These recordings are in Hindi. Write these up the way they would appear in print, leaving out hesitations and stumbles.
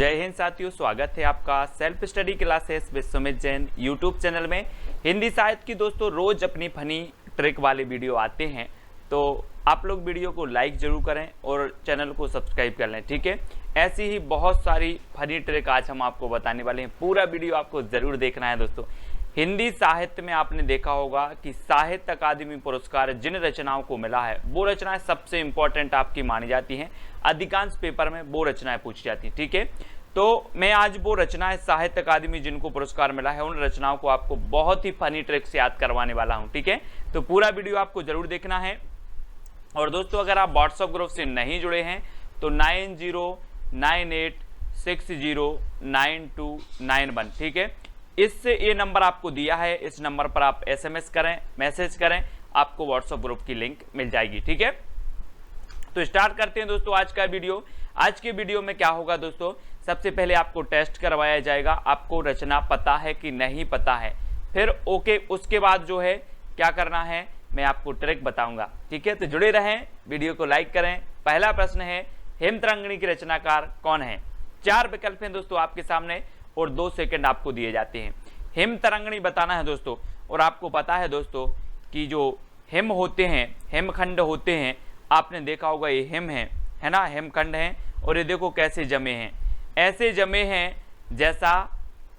जय हिंद साथियों, स्वागत है आपका self study classes with Sumit Jain YouTube channel में। हिंदी साहित्य की दोस्तों रोज अपनी फनी ट्रिक वाले वीडियो आते हैं, तो आप लोग वीडियो को लाइक जरूर करें और चैनल को सब्सक्राइब कर लें, ठीक है। ऐसी ही बहुत सारी फनी ट्रिक आज हम आपको बताने वाले हैं, पूरा वीडियो आपको जरूर देखना है दोस्तों। हिंदी साहित्य में आपने देखा होगा कि साहित्य अकादमी पुरस्कार जिन रचनाओं को मिला है वो रचनाएं सबसे इंपॉर्टेंट आपकी मानी जाती हैं, अधिकांश पेपर में वो रचनाएं पूछी जाती हैं, ठीक है। तो मैं आज वो रचनाएं साहित्य अकादमी जिनको पुरस्कार मिला है उन रचनाओं को आपको बहुत ही फनी ट्रिक से याद करवाने वाला हूं, ठीक है। तो पूरा वीडियो आपको जरूर देखना है। और दोस्तों अगर आप व्हाट्सएप ग्रुप से नहीं जुड़े हैं तो 9098609291, ठीक है। इससे ये नंबर आपको दिया है, इस नंबर पर आप SMS करें, मैसेज करें, आपको व्हाट्सएप ग्रुप की लिंक मिल जाएगी, ठीक है। तो स्टार्ट करते हैं दोस्तों आज का वीडियो। आज के वीडियो में क्या होगा दोस्तों, सबसे पहले आपको टेस्ट करवाया जाएगा, आपको रचना पता है कि नहीं पता है, फिर ओके उसके बाद जो है क्या करना है मैं आपको ट्रिक बताऊंगा, ठीक है। तो जुड़े रहें, वीडियो को लाइक करें। पहला प्रश्न है, हेमतरंगिणी की रचनाकार कौन है। 4 विकल्प हैं दोस्तों आपके सामने और 2 सेकंड आपको दिए जाते हैं। हेमतरंगिणी बताना है दोस्तों। और आपको पता है दोस्तों कि जो हेम होते हैं, हेमखंड होते हैं, आपने देखा होगा ये हेम है ना, हेमखंड हैं। और ये देखो कैसे जमे हैं, ऐसे जमे हैं जैसा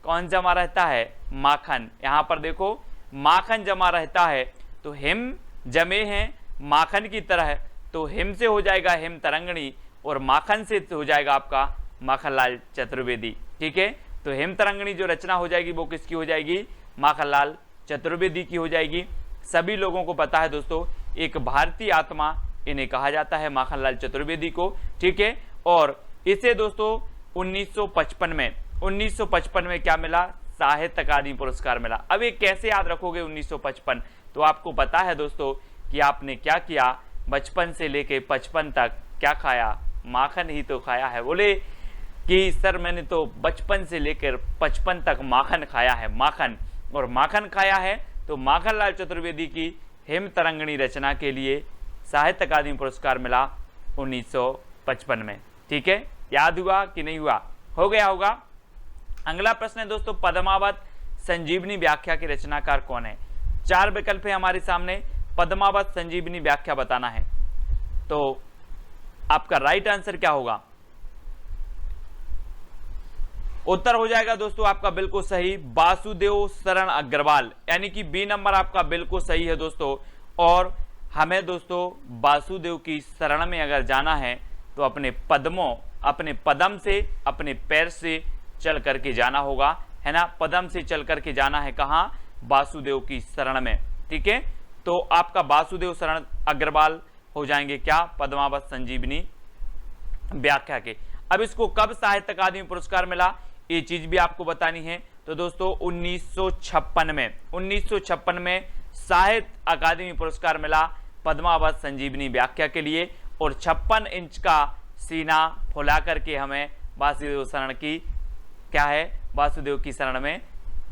कौन जमा रहता है, माखन। यहाँ पर देखो माखन जमा रहता है, तो हेम जमे हैं माखन की तरह, तो हेम से हो जाएगा हेमतरंगिणी और माखन से हो जाएगा आपका माखनलाल चतुर्वेदी, ठीक है। तो हेमतरंगिणी जो रचना हो जाएगी वो किसकी हो जाएगी, माखनलाल चतुर्वेदी की हो जाएगी। सभी लोगों को पता है दोस्तों, एक भारतीय आत्मा इन्हें कहा जाता है, माखनलाल चतुर्वेदी को, ठीक है। और इसे दोस्तों 1955 में क्या मिला, साहित्य अकादमी पुरस्कार मिला। अब ये कैसे याद रखोगे 1955, तो आपको पता है दोस्तों कि आपने क्या किया, बचपन से लेके 55 तक क्या खाया, माखन ही तो खाया है। बोले कि सर मैंने तो बचपन से लेकर 55 तक माखन खाया है, माखन, और माखन खाया है तो माखनलाल चतुर्वेदी की हेमतरंगिणी रचना के लिए साहित्य अकादमी पुरस्कार मिला 1955 में, ठीक है। याद हुआ कि नहीं हुआ, हो गया होगा। अगला प्रश्न है दोस्तों, पद्मावत संजीवनी व्याख्या के रचनाकार कौन है। 4 विकल्प है हमारे सामने, पद्मावत संजीवनी व्याख्या बताना है। तो आपका राइट आंसर क्या होगा, उत्तर हो जाएगा दोस्तों आपका बिल्कुल सही, वासुदेव शरण अग्रवाल, यानी कि बी नंबर आपका बिल्कुल सही है दोस्तों। और हमें दोस्तों वासुदेव की शरण में अगर जाना है तो अपने पद्मों, अपने पदम से, अपने पैर से चल करके जाना होगा, है ना। पदम से चल करके जाना है कहाँ, वासुदेव की शरण में, ठीक है। तो आपका वासुदेव शरण अग्रवाल हो जाएंगे क्या, पद्मावत संजीवनी व्याख्या के। अब इसको कब साहित्य अकादमी पुरस्कार मिला ये चीज भी आपको बतानी है। तो दोस्तों 1956 में साहित्य अकादमी पुरस्कार मिला पद्मावत संजीवनी व्याख्या के लिए। और 56 इंच का सीना फुला करके हमें वासुदेव शरण की क्या है, वासुदेव की शरण में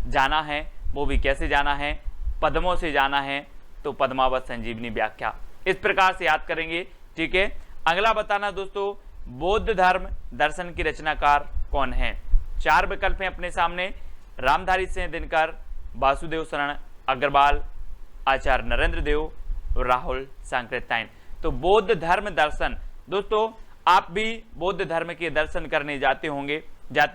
जाना है। वो भी कैसे जाना है, पद्मों से जाना है, तो पद्मावत संजीवनी व्याख्या इस प्रकार से याद करेंगे, ठीक है। अगला बताना दोस्तों, बौद्ध धर्म दर्शन की रचनाकार कौन है। 4 विकल्प हैं अपने सामने, रामधारी सिंह दिनकर, वासुदेव शरण अग्रवाल, आचार्य नरेंद्र देव, राहुल सांकृत्यायन। तो बौद्ध धर्म दर्शन, दोस्तों आप भी बौद्ध धर्म के दर्शन करने जाते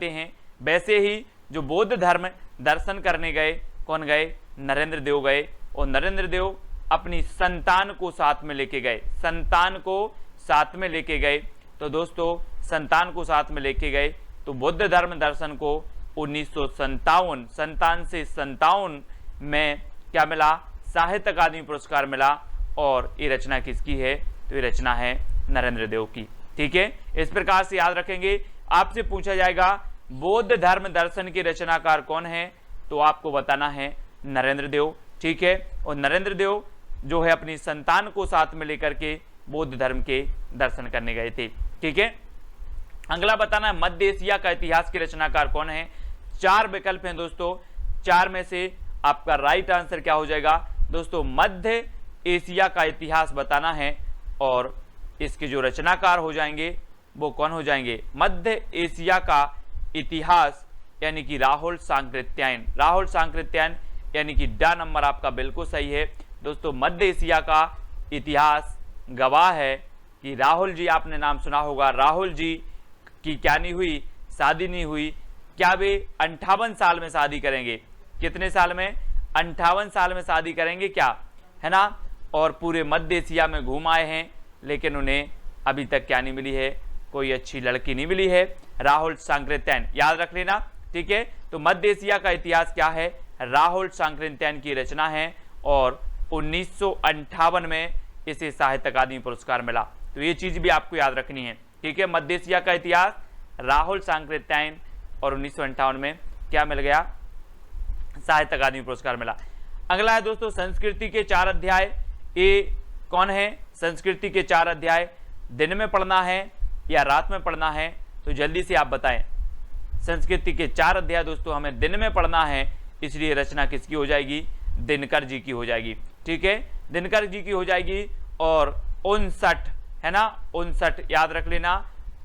हैं। वैसे ही जो बौद्ध धर्म दर्शन करने गए, कौन गए, नरेंद्र देव गए। और नरेंद्र देव अपनी संतान को साथ में लेके गए, संतान को साथ में लेके गए। तो दोस्तों संतान को साथ में लेके गए, तो बौद्ध धर्म दर्शन को 1957 में क्या मिला, साहित्य अकादमी पुरस्कार मिला। और ये रचना किसकी है, तो ये रचना है नरेंद्र देव की, ठीक है। इस प्रकार से याद रखेंगे। आपसे पूछा जाएगा बौद्ध धर्म दर्शन के रचनाकार कौन है, तो आपको बताना है नरेंद्र देव, ठीक है। और नरेंद्र देव जो है अपनी संतान को साथ में लेकर के बौद्ध धर्म के दर्शन करने गए थे, ठीक है। अगला बताना है, मध्य एशिया का इतिहास के रचनाकार कौन है। 4 विकल्प हैं दोस्तों, 4 में से आपका राइट आंसर क्या हो जाएगा दोस्तों, मध्य एशिया का इतिहास बताना है। और इसके जो रचनाकार हो जाएंगे वो कौन हो जाएंगे, मध्य एशिया का इतिहास यानी कि राहुल सांकृत्यायन। राहुल सांकृत्यायन यानी कि डा नंबर आपका बिल्कुल सही है दोस्तों। मध्य एशिया का इतिहास गवाह है कि राहुल जी, आपने नाम सुना होगा, राहुल जी की क्या नहीं हुई, शादी नहीं हुई। क्या वे 58 साल में शादी करेंगे? कितने साल में? 58 साल में शादी करेंगे क्या, है ना। और पूरे मध्य एशिया में घूम आए हैं, लेकिन उन्हें अभी तक क्या नहीं मिली है, कोई अच्छी लड़की नहीं मिली है। राहुल सांकृत्यायन याद रख लेना, ठीक है। तो मध्य एशिया का इतिहास क्या है? राहुल सांकृत्यायन की रचना है और 1958 में इसे साहित्य अकादमी पुरस्कार मिला। तो ये चीज भी आपको याद रखनी है, ठीक है। मध्य एशिया का इतिहास, राहुल सांकृत्यायन, और 1958 में क्या मिल गया? साहित्य अकादमी पुरस्कार मिला। अगला है दोस्तों संस्कृति के 4 अध्याय। ये कौन है? संस्कृति के 4 अध्याय दिन में पढ़ना है या रात में पढ़ना है? तो जल्दी से आप बताएं। संस्कृति के 4 अध्याय दोस्तों हमें दिन में पढ़ना है, इसलिए रचना किसकी हो जाएगी? दिनकर जी की हो जाएगी, ठीक है। दिनकर जी की हो जाएगी। और 59 है ना, 59 याद रख लेना,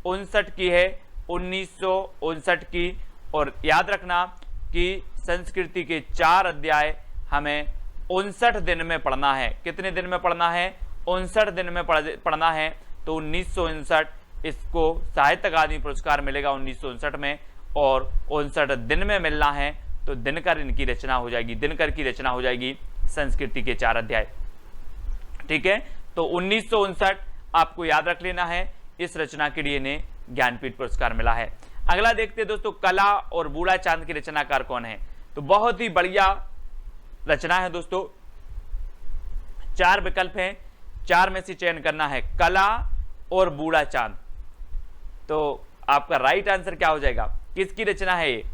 59 की है, 1959 की। और याद रखना कि संस्कृति के 4 अध्याय हमें 59 दिन में पढ़ना है। कितने दिन में पढ़ना है? 59 दिन में पढ़ना है। तो 1959 इसको साहित्य अकादमी पुरस्कार मिलेगा 1959 में, और 59 दिन में मिलना है। तो दिनकर इनकी रचना हो जाएगी, दिनकर की रचना हो जाएगी संस्कृति के 4 अध्याय, ठीक है। तो 1959 आपको याद रख लेना है। इस रचना के लिए इन्हें ज्ञानपीठ पुरस्कार मिला है। अगला देखते हैं दोस्तों, कला और बूढ़ा चांद के रचनाकार कौन है? तो बहुत ही बढ़िया रचना है दोस्तों। 4 विकल्प हैं, 4 में से चयन करना है, कला और बूढ़ा चांद। तो आपका राइट आंसर क्या हो जाएगा? किसकी रचना है ये?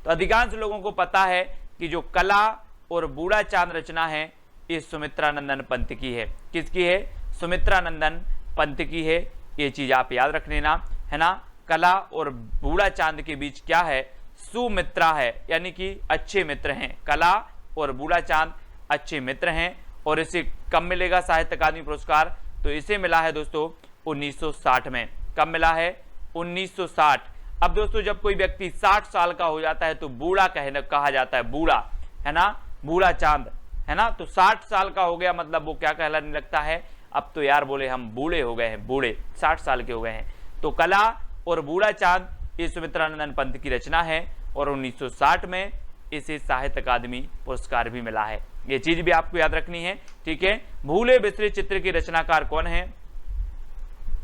तो अधिकांश लोगों को पता है कि जो कला और बूढ़ा चांद रचना है ये सुमित्रानंदन पंत की है। किसकी है? सुमित्रानंदन पंत की है। ये चीज आप याद रख लेना, है ना। कला और बूढ़ा चांद के बीच क्या है? सुमित्रा है, यानी कि अच्छे मित्र हैं। कला और बूढ़ा चांद अच्छे मित्र हैं। और इसे कब मिलेगा साहित्य अकादमी पुरस्कार? तो इसे मिला है दोस्तों 1960 में। कब मिला है? 1960। अब दोस्तों जब कोई व्यक्ति 60 साल का हो जाता है तो बूढ़ा कहा जाता है, बूढ़ा, है ना, बूढ़ा चांद, है ना। तो 60 साल का हो गया मतलब वो क्या कहलाने लगता है? अब तो यार बोले हम बूढ़े हो गए हैं, बूढ़े 60 साल के हो गए हैं। तो कला और बूढ़ा चांद ये सुमित्रानंदन पंत की रचना है और 1960 में इसे साहित्य अकादमी पुरस्कार भी मिला है। ये चीज भी आपको याद रखनी है, ठीक है। भूले बिसरे चित्र के रचनाकार कौन है?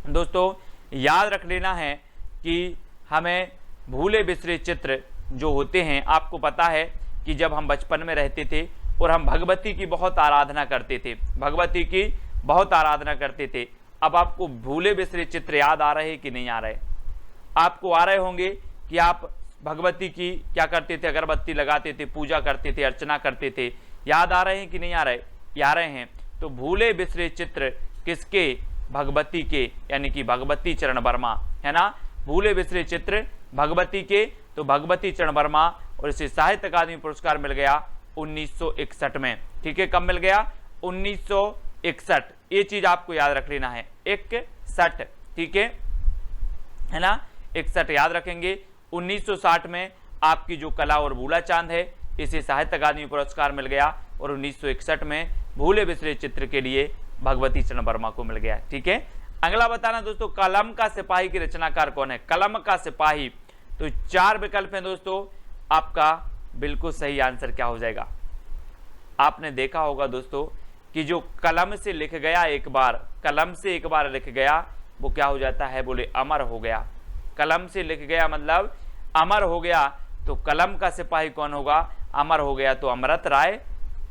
दोस्तों याद रख लेना है कि हमें भूले बिसरे चित्र जो होते हैं, आपको पता है कि जब हम बचपन में रहते थे और हम भगवती की बहुत आराधना करते थे, भगवती की बहुत आराधना करते थे। अब आपको भूले बिसरे चित्र याद आ रहे कि नहीं आ रहे? आपको आ रहे होंगे कि आप भगवती की क्या करते थे? अगरबत्ती लगाते थे, पूजा करते थे, अर्चना करते थे। याद आ रहे हैं कि नहीं आ रहे? आ रहे हैं। तो भूले बिसरे चित्र किसके? भगवती के, यानी कि भगवती चरण वर्मा, है ना। भूले बिसरे चित्र भगवती के, तो भगवती चरण वर्मा। और इसे साहित्य अकादमी पुरस्कार मिल गया 1961 में, ठीक है। कब मिल गया? 1961। ये चीज आपको याद रख लेना है, 61, ठीक है ना। 61 याद रखेंगे। 1960 में आपकी जो कला और बूढ़ा चांद है इसे साहित्य अकादमी पुरस्कार मिल गया और 1961 में भूले बिसरे चित्र के लिए भगवती चरण वर्मा को मिल गया, ठीक है। अगला बताना दोस्तों, कलम का सिपाही की रचनाकार कौन है? कलम का सिपाही। तो 4 विकल्प हैं दोस्तों, आपका बिल्कुल सही आंसर क्या हो जाएगा? आपने देखा होगा दोस्तों कि जो कलम से लिख गया एक बार, कलम से एक बार लिख गया वो क्या हो जाता है? बोले अमर हो गया। कलम से लिख गया मतलब अमर हो गया। तो कलम का सिपाही कौन होगा? अमर हो गया तो अमृत राय,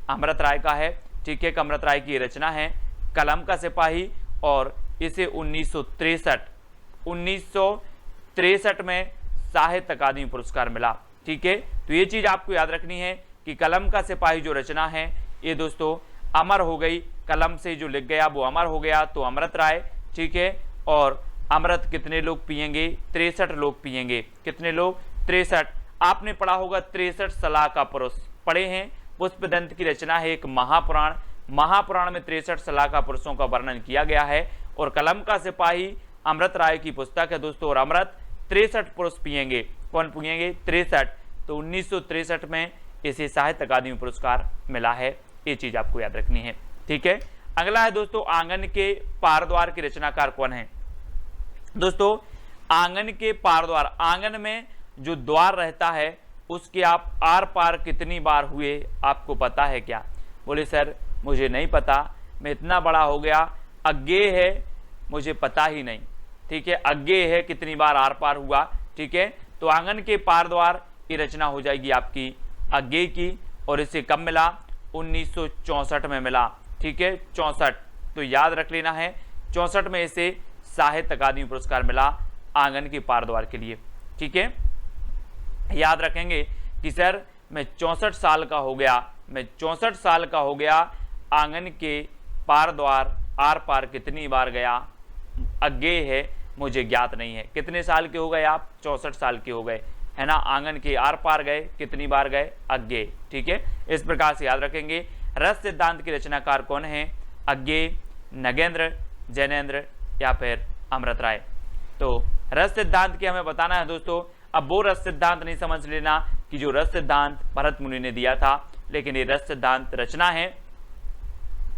अमृत राय का है, ठीक है। अमृत राय की रचना है कलम का सिपाही और इसे 1963 में साहित्य अकादमी पुरस्कार मिला, ठीक है। तो ये चीज आपको याद रखनी है कि कलम का सिपाही जो रचना है ये दोस्तों अमर हो गई। कलम से जो लिख गया वो अमर हो गया तो अमृत राय, ठीक है। और अमृत कितने लोग पिएंगे? 63 लोग पिएंगे। कितने लोग? 63। आपने पढ़ा होगा 63 सलाह का पुरुष, पढ़े हैं। पुष्पदंत की रचना है एक महापुराण, महापुराण में 63 सलाह का पुरुषों का वर्णन किया गया है। और कलम का सिपाही अमृत राय की पुस्तक है दोस्तों। और अमृत 63 पुरुष पिएंगे, कौन पूछेंगे 63, तो 1963 में इसे साहित्य अकादमी पुरस्कार मिला है। ये चीज आपको याद रखनी है, ठीक है। अगला है दोस्तों आंगन के पार द्वार के रचनाकार कौन है। दोस्तों आंगन के पार द्वार, आंगन में जो द्वार रहता है उसके आप आर पार कितनी बार हुए आपको पता है क्या। बोले सर मुझे नहीं पता, मैं इतना बड़ा हो गया, अज्ञेय है, मुझे पता ही नहीं, ठीक है। अज्ञेय है कितनी बार आर पार हुआ, ठीक है। तो आंगन के पार द्वार की रचना हो जाएगी आपकी अज्ञेय की, और इसे कब मिला 1964 में मिला, ठीक है 64, तो याद रख लेना है 64 में इसे साहित्य अकादमी पुरस्कार मिला आंगन के पार द्वार के लिए, ठीक है। याद रखेंगे कि सर मैं 64 साल का हो गया, मैं 64 साल का हो गया, आंगन के पार द्वार आर पार कितनी बार गया, अज्ञेय है, मुझे ज्ञात नहीं है। कितने साल के हो गए आप, 64 साल के हो गए, है ना। आंगन के आर पार गए, कितनी बार गए, अज्ञेय, ठीक है। इस प्रकार से याद रखेंगे। रस सिद्धांत के रचनाकार कौन है, अज्ञेय, नगेंद्र, जैनेन्द्र या फिर अमृत राय। तो रस सिद्धांत की हमें बताना है दोस्तों। अब वो रस सिद्धांत नहीं समझ लेना कि जो रस सिद्धांत भरत मुनि ने दिया था, लेकिन ये रस सिद्धांत रचना है।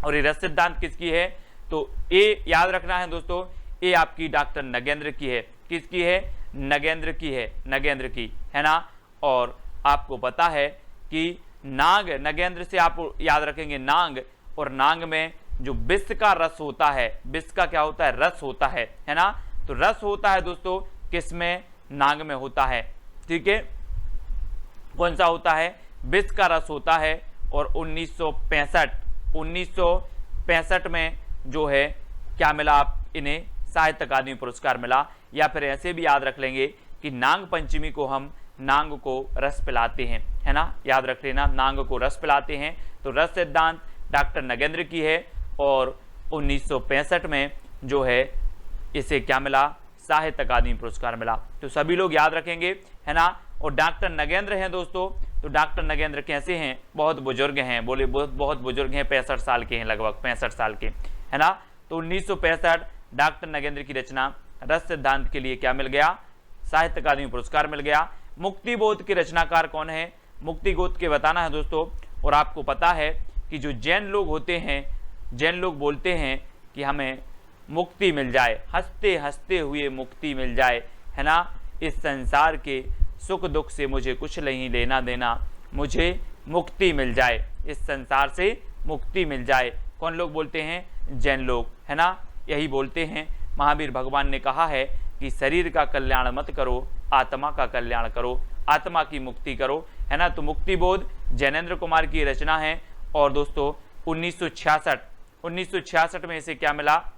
और ये रस सिद्धांत किसकी है, तो ए याद रखना है दोस्तों, ये आपकी डॉक्टर नगेंद्र की है। किसकी है, नगेंद्र की है, नगेंद्र की, है ना। और आपको पता है कि नाग, नगेंद्र से आप याद रखेंगे नांग, और नांग में जो विष का रस होता है, विष का क्या होता है, रस होता है ना। तो रस होता है दोस्तों किसमें, नांग में होता है, ठीक है। कौन सा होता है, विष का रस होता है। और 1965 में जो है क्या मिला आप इन्हें, साहित्य अकादमी पुरस्कार मिला। या फिर ऐसे भी याद रख लेंगे कि नांग पंचमी को हम नांग को रस पिलाते हैं, है ना। याद रख लेना, नांग को रस पिलाते हैं। तो रस सिद्धांत डॉक्टर नगेंद्र की है, और 1965 में जो है इसे क्या मिला, साहित्य अकादमी पुरस्कार मिला। तो सभी लोग याद रखेंगे, है ना। और डॉक्टर नगेंद्र हैं दोस्तों, तो डॉक्टर नगेंद्र कैसे हैं, बहुत बुजुर्ग हैं, बोले बहुत बुजुर्ग हैं, 65 साल के हैं, लगभग 65 साल के, है ना। तो 1965 डॉक्टर नगेंद्र की रचना रस सिद्धांत के लिए क्या मिल गया, साहित्य अकादमी पुरस्कार मिल गया। मुक्तिबोध के रचनाकार कौन है, मुक्तिबोध के बताना है दोस्तों। और आपको पता है कि जो जैन लोग होते हैं, जैन लोग बोलते हैं कि हमें मुक्ति मिल जाए, हंसते हंसते हुए मुक्ति मिल जाए, है ना। इस संसार के सुख दुख से मुझे कुछ नहीं लेना देना, मुझे मुक्ति मिल जाए, इस संसार से मुक्ति मिल जाए। कौन लोग बोलते हैं, जैन लोग, है ना, यही बोलते हैं। महावीर भगवान ने कहा है कि शरीर का कल्याण मत करो, आत्मा का कल्याण करो, आत्मा की मुक्ति करो, है ना। तो मुक्तिबोध जैनेन्द्र कुमार की रचना है। और दोस्तों 1966 में इसे क्या मिला,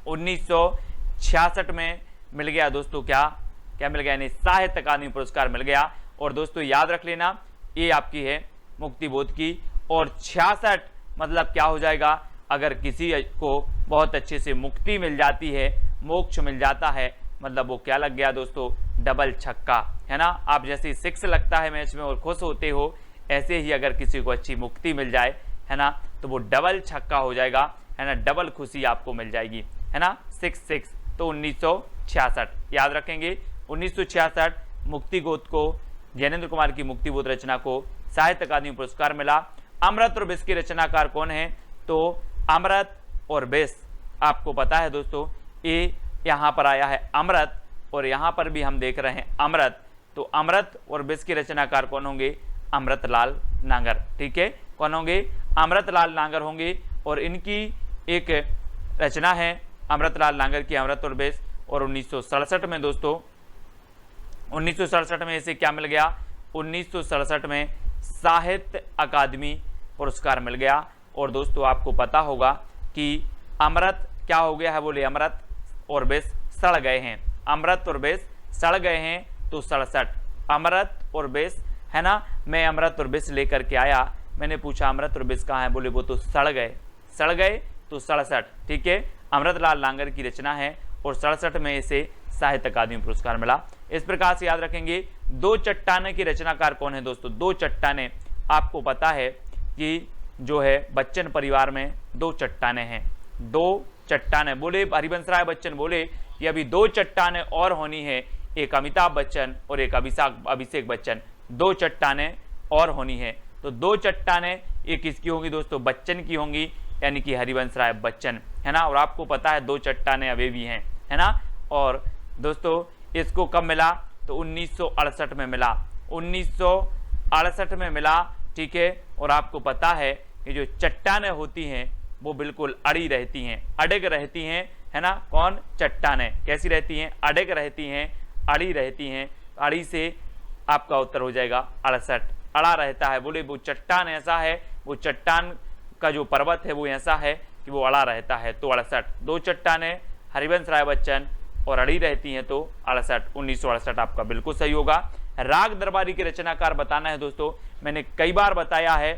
1966 में मिल गया दोस्तों, क्या मिल गया, यानी साहित्य अकादमी पुरस्कार मिल गया। और दोस्तों याद रख लेना, ये आपकी है मुक्तिबोध की। और 66 मतलब क्या हो जाएगा, अगर किसी को बहुत अच्छे से मुक्ति मिल जाती है, मोक्ष मिल जाता है, मतलब वो क्या लग गया दोस्तों, डबल छक्का, है ना। आप जैसे 6 लगता है मैच में और खुश होते हो, ऐसे ही अगर किसी को अच्छी मुक्ति मिल जाए, है ना, तो वो डबल छक्का हो जाएगा, है ना, डबल खुशी आपको मिल जाएगी, है ना। 6 तो 1966 याद रखेंगे। 1966 मुक्तिबोध को, जैनेन्द्र कुमार की मुक्तिबोध रचना को साहित्य अकादमी पुरस्कार मिला। अमृत और विष के रचनाकार कौन है, तो अमृत और विष आपको पता है दोस्तों, ये यहाँ पर आया है अमृत, और यहाँ पर भी हम देख रहे हैं अमृत। तो अमृत और विष के रचनाकार कौन होंगे, अमृतलाल नांगर, ठीक है। कौन होंगे, अमृतलाल नांगर होंगे। और इनकी एक रचना है अमृतलाल नांगर की, अमृत और विष। और 1967 में दोस्तों, 1967 में इसे क्या मिल गया, 1967 में साहित्य अकादमी पुरस्कार मिल गया। और दोस्तों आपको पता होगा कि अमृत क्या हो गया है, बोले अमृत और विष सड़ गए हैं, अमृत और विष सड़ गए हैं, तो 67 अमृत और विष, है ना। मैं अमृत और विष लेकर के आया, मैंने पूछा अमृत और विष कहाँ है, बोले वो तो सड़ गए, तो 67, ठीक है। अमृतलाल नांगर की रचना है, और 67 में इसे साहित्य अकादमी पुरस्कार मिला। इस प्रकार से याद रखेंगे। दो चट्टाने की रचनाकार कौन है दोस्तों, दो चट्टाने, आपको पता है कि जो है बच्चन परिवार में 2 चट्टाने हैं, 2 चट्टाने, बोले हरिवंश राय बच्चन बोले कि अभी 2 चट्टाने और होनी है, एक अमिताभ बच्चन और एक अभिषेक बच्चन, 2 चट्टानें और होनी है। तो 2 चट्टानें एक किसकी होंगी दोस्तों, बच्चन की होंगी, यानी कि हरिवंश राय बच्चन, है ना। और आपको पता है 2 चट्टानें अभी भी हैं, है ना। और दोस्तों इसको कब मिला, तो 1968 में मिला, 1968 में मिला, ठीक है। और आपको पता है कि जो चट्टानें होती हैं वो बिल्कुल अड़ी रहती हैं, अड़ग रहती हैं, है ना। कौन, चट्टानें कैसी रहती हैं, अड़ग रहती हैं, अड़ी रहती हैं। अड़ी से आपका उत्तर हो जाएगा 68, अड़ा रहता है। बोले वो चट्टान ऐसा है, वो चट्टान का जो पर्वत है वो ऐसा है कि वो अड़ा रहता है, तो 68। 2 चट्टानें हरिवंश राय बच्चन और अड़ी रहती हैं, तो 68, 1968 आपका बिल्कुल सही होगा। राग दरबारी के रचनाकार बताना है दोस्तों। मैंने कई बार बताया है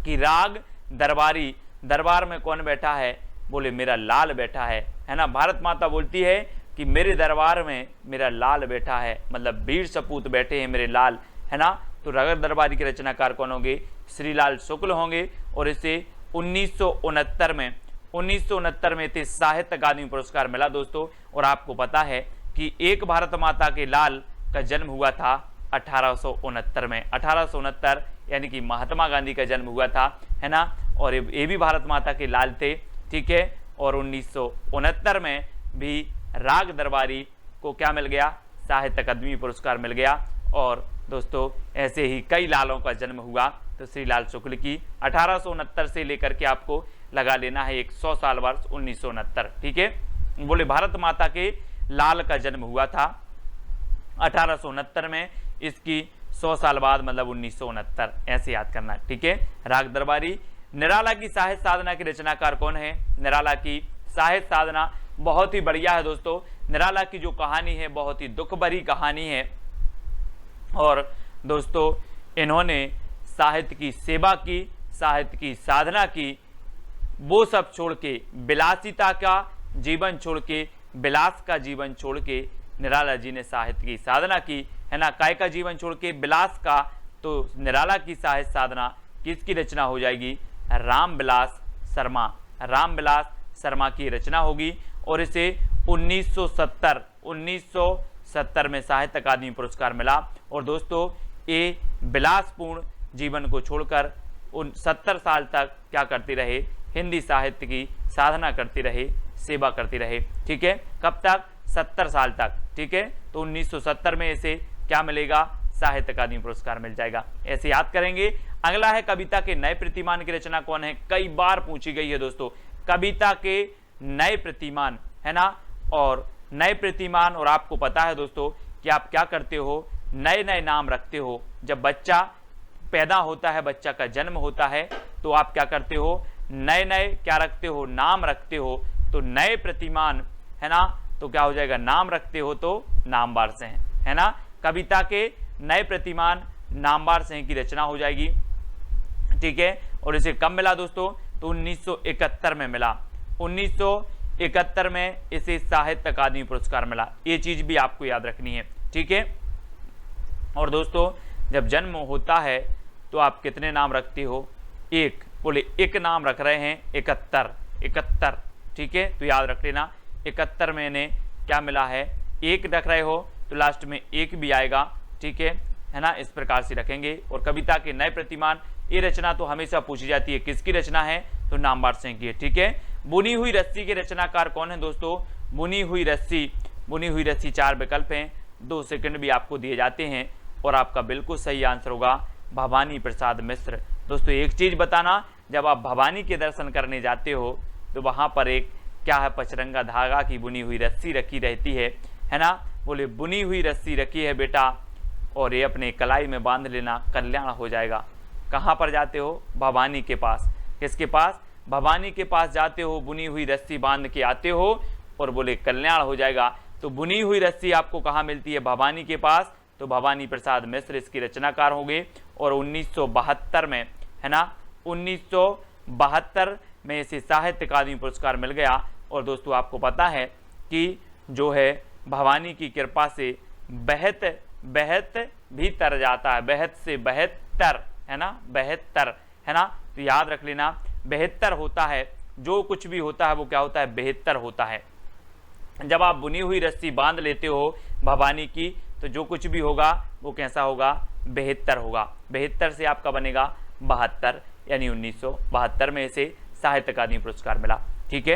कि राग दरबारी, दरबार में कौन बैठा है, बोले मेरा लाल बैठा है ना। भारत माता बोलती है कि मेरे दरबार में मेरा लाल बैठा है, मतलब वीर सपूत बैठे हैं मेरे लाल, है ना। तो राग दरबारी के रचनाकार कौन होंगे, श्रीलाल शुक्ल होंगे। और इसे 1969 में इसे साहित्य अकादमी पुरस्कार मिला दोस्तों। और आपको पता है कि एक भारत माता के लाल का जन्म हुआ था 1869 में, 1869 यानी कि महात्मा गांधी का जन्म हुआ था, है ना। और ये भी भारत माता के लाल थे, ठीक है। और 1969 में भी राग दरबारी को क्या मिल गया, साहित्य अकादमी पुरस्कार मिल गया। और दोस्तों ऐसे ही कई लालों का जन्म हुआ। तो श्रीलाल शुक्ल की 1869 से लेकर के आपको लगा लेना है 100 साल वर्ष 1969, ठीक है। बोले भारत माता के लाल का जन्म हुआ था 1869 में, इसकी 100 साल बाद मतलब 1969, ऐसे याद करना, ठीक है। राग दरबारी। निराला की साहित्य साधना के रचनाकार कौन है, निराला की साहित्य साधना बहुत ही बढ़िया है दोस्तों। निराला की जो कहानी है बहुत ही दुख भरी कहानी है। और दोस्तों इन्होंने साहित्य की सेवा की, साहित्य की साधना की, वो सब छोड़ के, विलासिता का जीवन छोड़ के, विलास का जीवन छोड़ के निराला जी ने साहित्य की साधना की, है ना। काय का जीवन छोड़ के, विलास का। तो निराला की साहित्य साधना किसकी रचना हो जाएगी, रामविलास शर्मा, रामविलास शर्मा की रचना होगी। और इसे 1970 में साहित्य अकादमी पुरस्कार मिला। और दोस्तों ये विलासपूर्ण जीवन को छोड़कर 70 साल तक क्या करते रहे, हिंदी साहित्य की साधना करते रहे, सेवा करते रहे, ठीक है। कब तक, 70 साल तक, ठीक है। तो 1970 में इसे क्या मिलेगा, साहित्य अकादमी पुरस्कार मिल जाएगा, ऐसे याद करेंगे। अगला है कविता के नए प्रतिमान की रचना कौन है, कई बार पूछी गई है दोस्तों। कविता के नए प्रतिमान, है ना। और नए प्रतिमान, और आपको पता है दोस्तों कि आप क्या करते हो, नए नए नाम रखते हो। जब बच्चा पैदा होता है, बच्चा का जन्म होता है, तो आप क्या करते हो, नए नए क्या रखते हो, नाम रखते हो। तो नए प्रतिमान, है ना, तो क्या हो जाएगा, नाम रखते हो तो नामवार से, है ना। कविता के नए प्रतिमान नामवार से की रचना हो जाएगी, ठीक है। और इसे कब मिला दोस्तों, तो 1971 में मिला, 1971 में इसे साहित्य अकादमी पुरस्कार मिला। ये चीज भी आपको याद रखनी है, ठीक है। और दोस्तों जब जन्म होता है तो आप कितने नाम रखते हो, एक, बोले एक नाम रख रहे हैं, 71, ठीक है। तो याद रख लेना 71 में इन्हें क्या मिला है, एक रख रहे हो तो लास्ट में एक भी आएगा, ठीक है ना। इस प्रकार से रखेंगे। और कविता के नए प्रतिमान, ये रचना तो हमेशा पूछी जाती है, किसकी रचना है, तो नामवार सिंह की है, ठीक है। बुनी हुई रस्सी के रचनाकार कौन है दोस्तों, बुनी हुई रस्सी, 4 विकल्प हैं, 2 सेकंड भी आपको दिए जाते हैं। और आपका बिल्कुल सही आंसर होगा भवानी प्रसाद मिश्र। दोस्तों एक चीज बताना, जब आप भवानी के दर्शन करने जाते हो तो वहां पर एक क्या है, पचरंगा धागा की बुनी हुई रस्सी रखी रहती है ना। बोले बुनी हुई रस्सी रखी है बेटा, और ये अपने कलाई में बांध लेना, कल्याण हो जाएगा। कहाँ पर जाते हो, भवानी के पास। किसके पास, भवानी के पास जाते हो, बुनी हुई रस्सी बांध के आते हो, और बोले कल्याण हो जाएगा। तो बुनी हुई रस्सी आपको कहाँ मिलती है, भवानी के पास। तो भवानी प्रसाद मिश्र इसकी रचनाकार होंगे। और 1972 में, है ना, 1972 में इसे साहित्य अकादमी पुरस्कार मिल गया। और दोस्तों आपको पता है कि जो है भवानी की कृपा से बहत भी तर जाता है, बहत से बहत्तर, है ना, 72, है ना। तो याद रख लेना 72 होता है, जो कुछ भी होता है वो क्या होता है, 72 होता है। जब आप बुनी हुई रस्सी बांध लेते हो भवानी की, तो जो कुछ भी होगा वो कैसा होगा, 72 होगा। 72 से आपका बनेगा 72, यानी 1972 में इसे साहित्य अकादमी पुरस्कार मिला। ठीक है,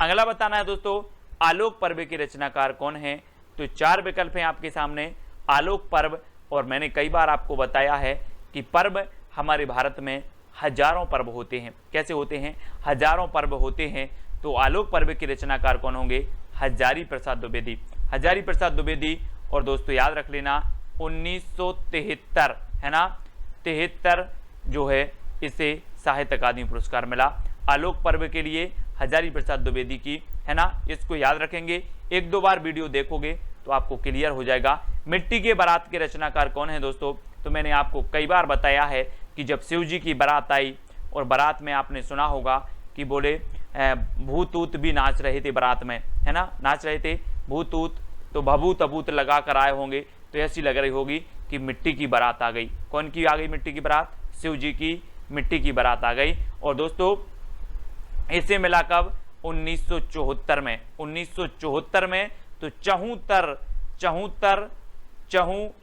अगला बताना है दोस्तों, आलोक पर्व के रचनाकार कौन है। तो 4 विकल्प हैं आपके सामने, आलोक पर्व। और मैंने कई बार आपको बताया है कि पर्व हमारे भारत में हजारों पर्व होते हैं। कैसे होते हैं, हजारों पर्व होते हैं। तो आलोक पर्व के रचनाकार कौन होंगे, हजारी प्रसाद द्विवेदी। हजारी प्रसाद द्विवेदी। और दोस्तों याद रख लेना 1973 है ना, 73 जो है इसे साहित्य अकादमी पुरस्कार मिला आलोक पर्व के लिए, हजारी प्रसाद द्विवेदी की, है ना। इसको याद रखेंगे, 1-2 बार वीडियो देखोगे तो आपको क्लियर हो जाएगा। मिट्टी के बारात के रचनाकार कौन है दोस्तों। तो मैंने आपको कई बार बताया है कि जब शिव जी की बारात आई, और बारात में आपने सुना होगा कि बोले भूत ऊत भी नाच रहे थे बारात में, है ना, नाच रहे थे भूत ऊत, तो भभूत अभूत लगा कर आए होंगे। तो ऐसी लग रही होगी कि मिट्टी की बारात आ गई। कौन की आ गई मिट्टी की बारात, शिव जी की मिट्टी की बारात आ गई। और दोस्तों इसे मिला कब, 1974 में। 1974 में तो 74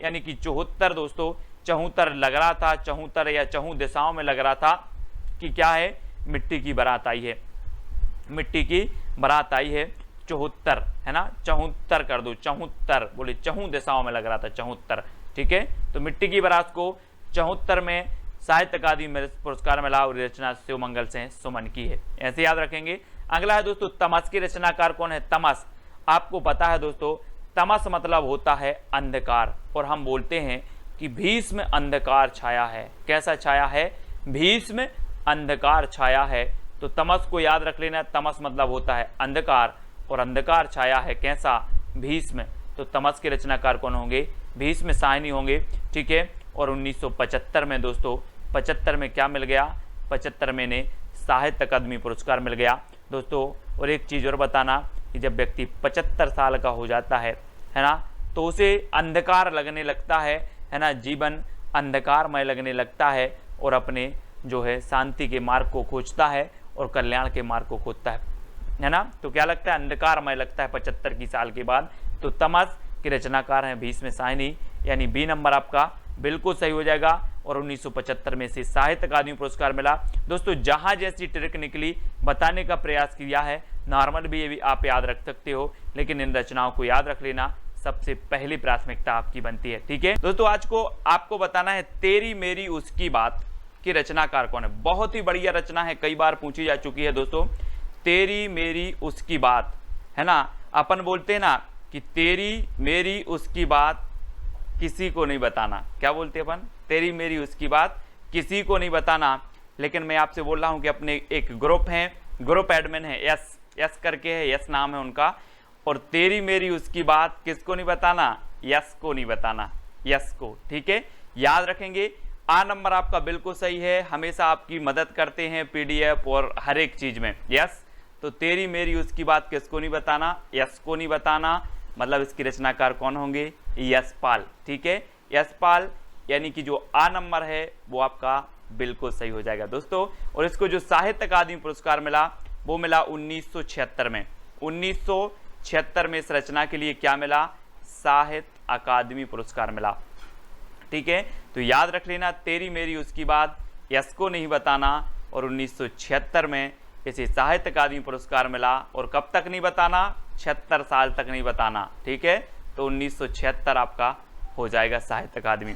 यानी कि 74 दोस्तों, 74 लग रहा था, 74 या 4 दिशाओं में लग रहा था कि क्या है, मिट्टी की बारात आई है, मिट्टी की बारात आई है। 74 है ना, 74 कर दो, 74 बोले 4 दिशाओं में लग रहा था, 74। ठीक है, तो मिट्टी की बारात को 74 में साहित्य अकादमी पुरस्कार मिला, और रचना शिवमंगल से सुमन की है। ऐसे याद रखेंगे। अगला है दोस्तों, तमस के रचनाकार कौन है। तमस, आपको पता है दोस्तों, तमस मतलब होता है अंधकार। और हम बोलते हैं कि भीष्म अंधकार छाया है। कैसा छाया है, भीष्म अंधकार छाया है। तो तमस को याद रख लेना, तमस मतलब होता है अंधकार, और अंधकार छाया है कैसा, भीष्म। तो तमस के रचनाकार कौन होंगे, भीष्म साहनी होंगे। ठीक है, और 1975 में दोस्तों, 75 में क्या मिल गया, 75 में ने साहित्य अकादमी पुरस्कार मिल गया दोस्तों। और एक चीज़ और बताना कि जब व्यक्ति 75 साल का हो जाता है ना, तो उसे अंधकार लगने लगता है ना, जीवन अंधकारमय लगने लगता है, और अपने जो है शांति के मार्ग को खोजता है और कल्याण के मार्ग को खोजता है ना। तो क्या लगता है, अंधकारमय लगता है 75 की साल के बाद। तो तमस के रचनाकार हैं भीष्म साहनी, यानी बी नंबर आपका बिल्कुल सही हो जाएगा। और 1975 में से साहित्य अकादमी पुरस्कार मिला दोस्तों। जहां जैसी ट्रिक निकली बताने का प्रयास किया है, नॉर्मल भी ये भी आप याद रख सकते हो, लेकिन इन रचनाओं को याद रख लेना सबसे पहली प्राथमिकता आपकी बनती है। ठीक है दोस्तों, आज को आपको बताना है तेरी मेरी उसकी बात की रचनाकार कौन है। बहुत ही बढ़िया रचना है, कई बार पूछी जा चुकी है दोस्तों। तेरी मेरी उसकी बात, है ना, अपन बोलते हैं ना कि तेरी मेरी उसकी बात किसी को नहीं बताना। क्या बोलते हैं अपन, तेरी मेरी उसकी बात किसी को नहीं बताना। लेकिन मैं आपसे बोल रहा हूं कि अपने एक ग्रुप है, ग्रुप एडमिन है, यस करके है, यस नाम है उनका। और तेरी मेरी उसकी बात किसको नहीं बताना, यस को नहीं बताना, यस को। ठीक है, याद रखेंगे। आ नंबर आपका बिल्कुल सही है, हमेशा आपकी मदद करते हैं पीडीएफ और हर एक चीज में, यस। तो तेरी मेरी उसकी बात किसको नहीं बताना, यस को नहीं बताना। मतलब इसकी रचनाकार कौन होंगे, यशपाल। ठीक है, यशपाल, यानी कि जो आ नंबर है वो आपका बिल्कुल सही हो जाएगा दोस्तों। और इसको जो साहित्य अकादमी पुरस्कार मिला वो मिला 1976 में। 1976 में इस रचना के लिए क्या मिला, साहित्य अकादमी पुरस्कार मिला। ठीक है, तो याद रख लेना, तेरी मेरी उसकी बात यस को नहीं बताना। और 1976 में इसे साहित्य अकादमी पुरस्कार मिला। और कब तक नहीं बताना, 76 साल तक नहीं बताना। ठीक है, तो 1976 आपका हो जाएगा साहित्य अकादमी।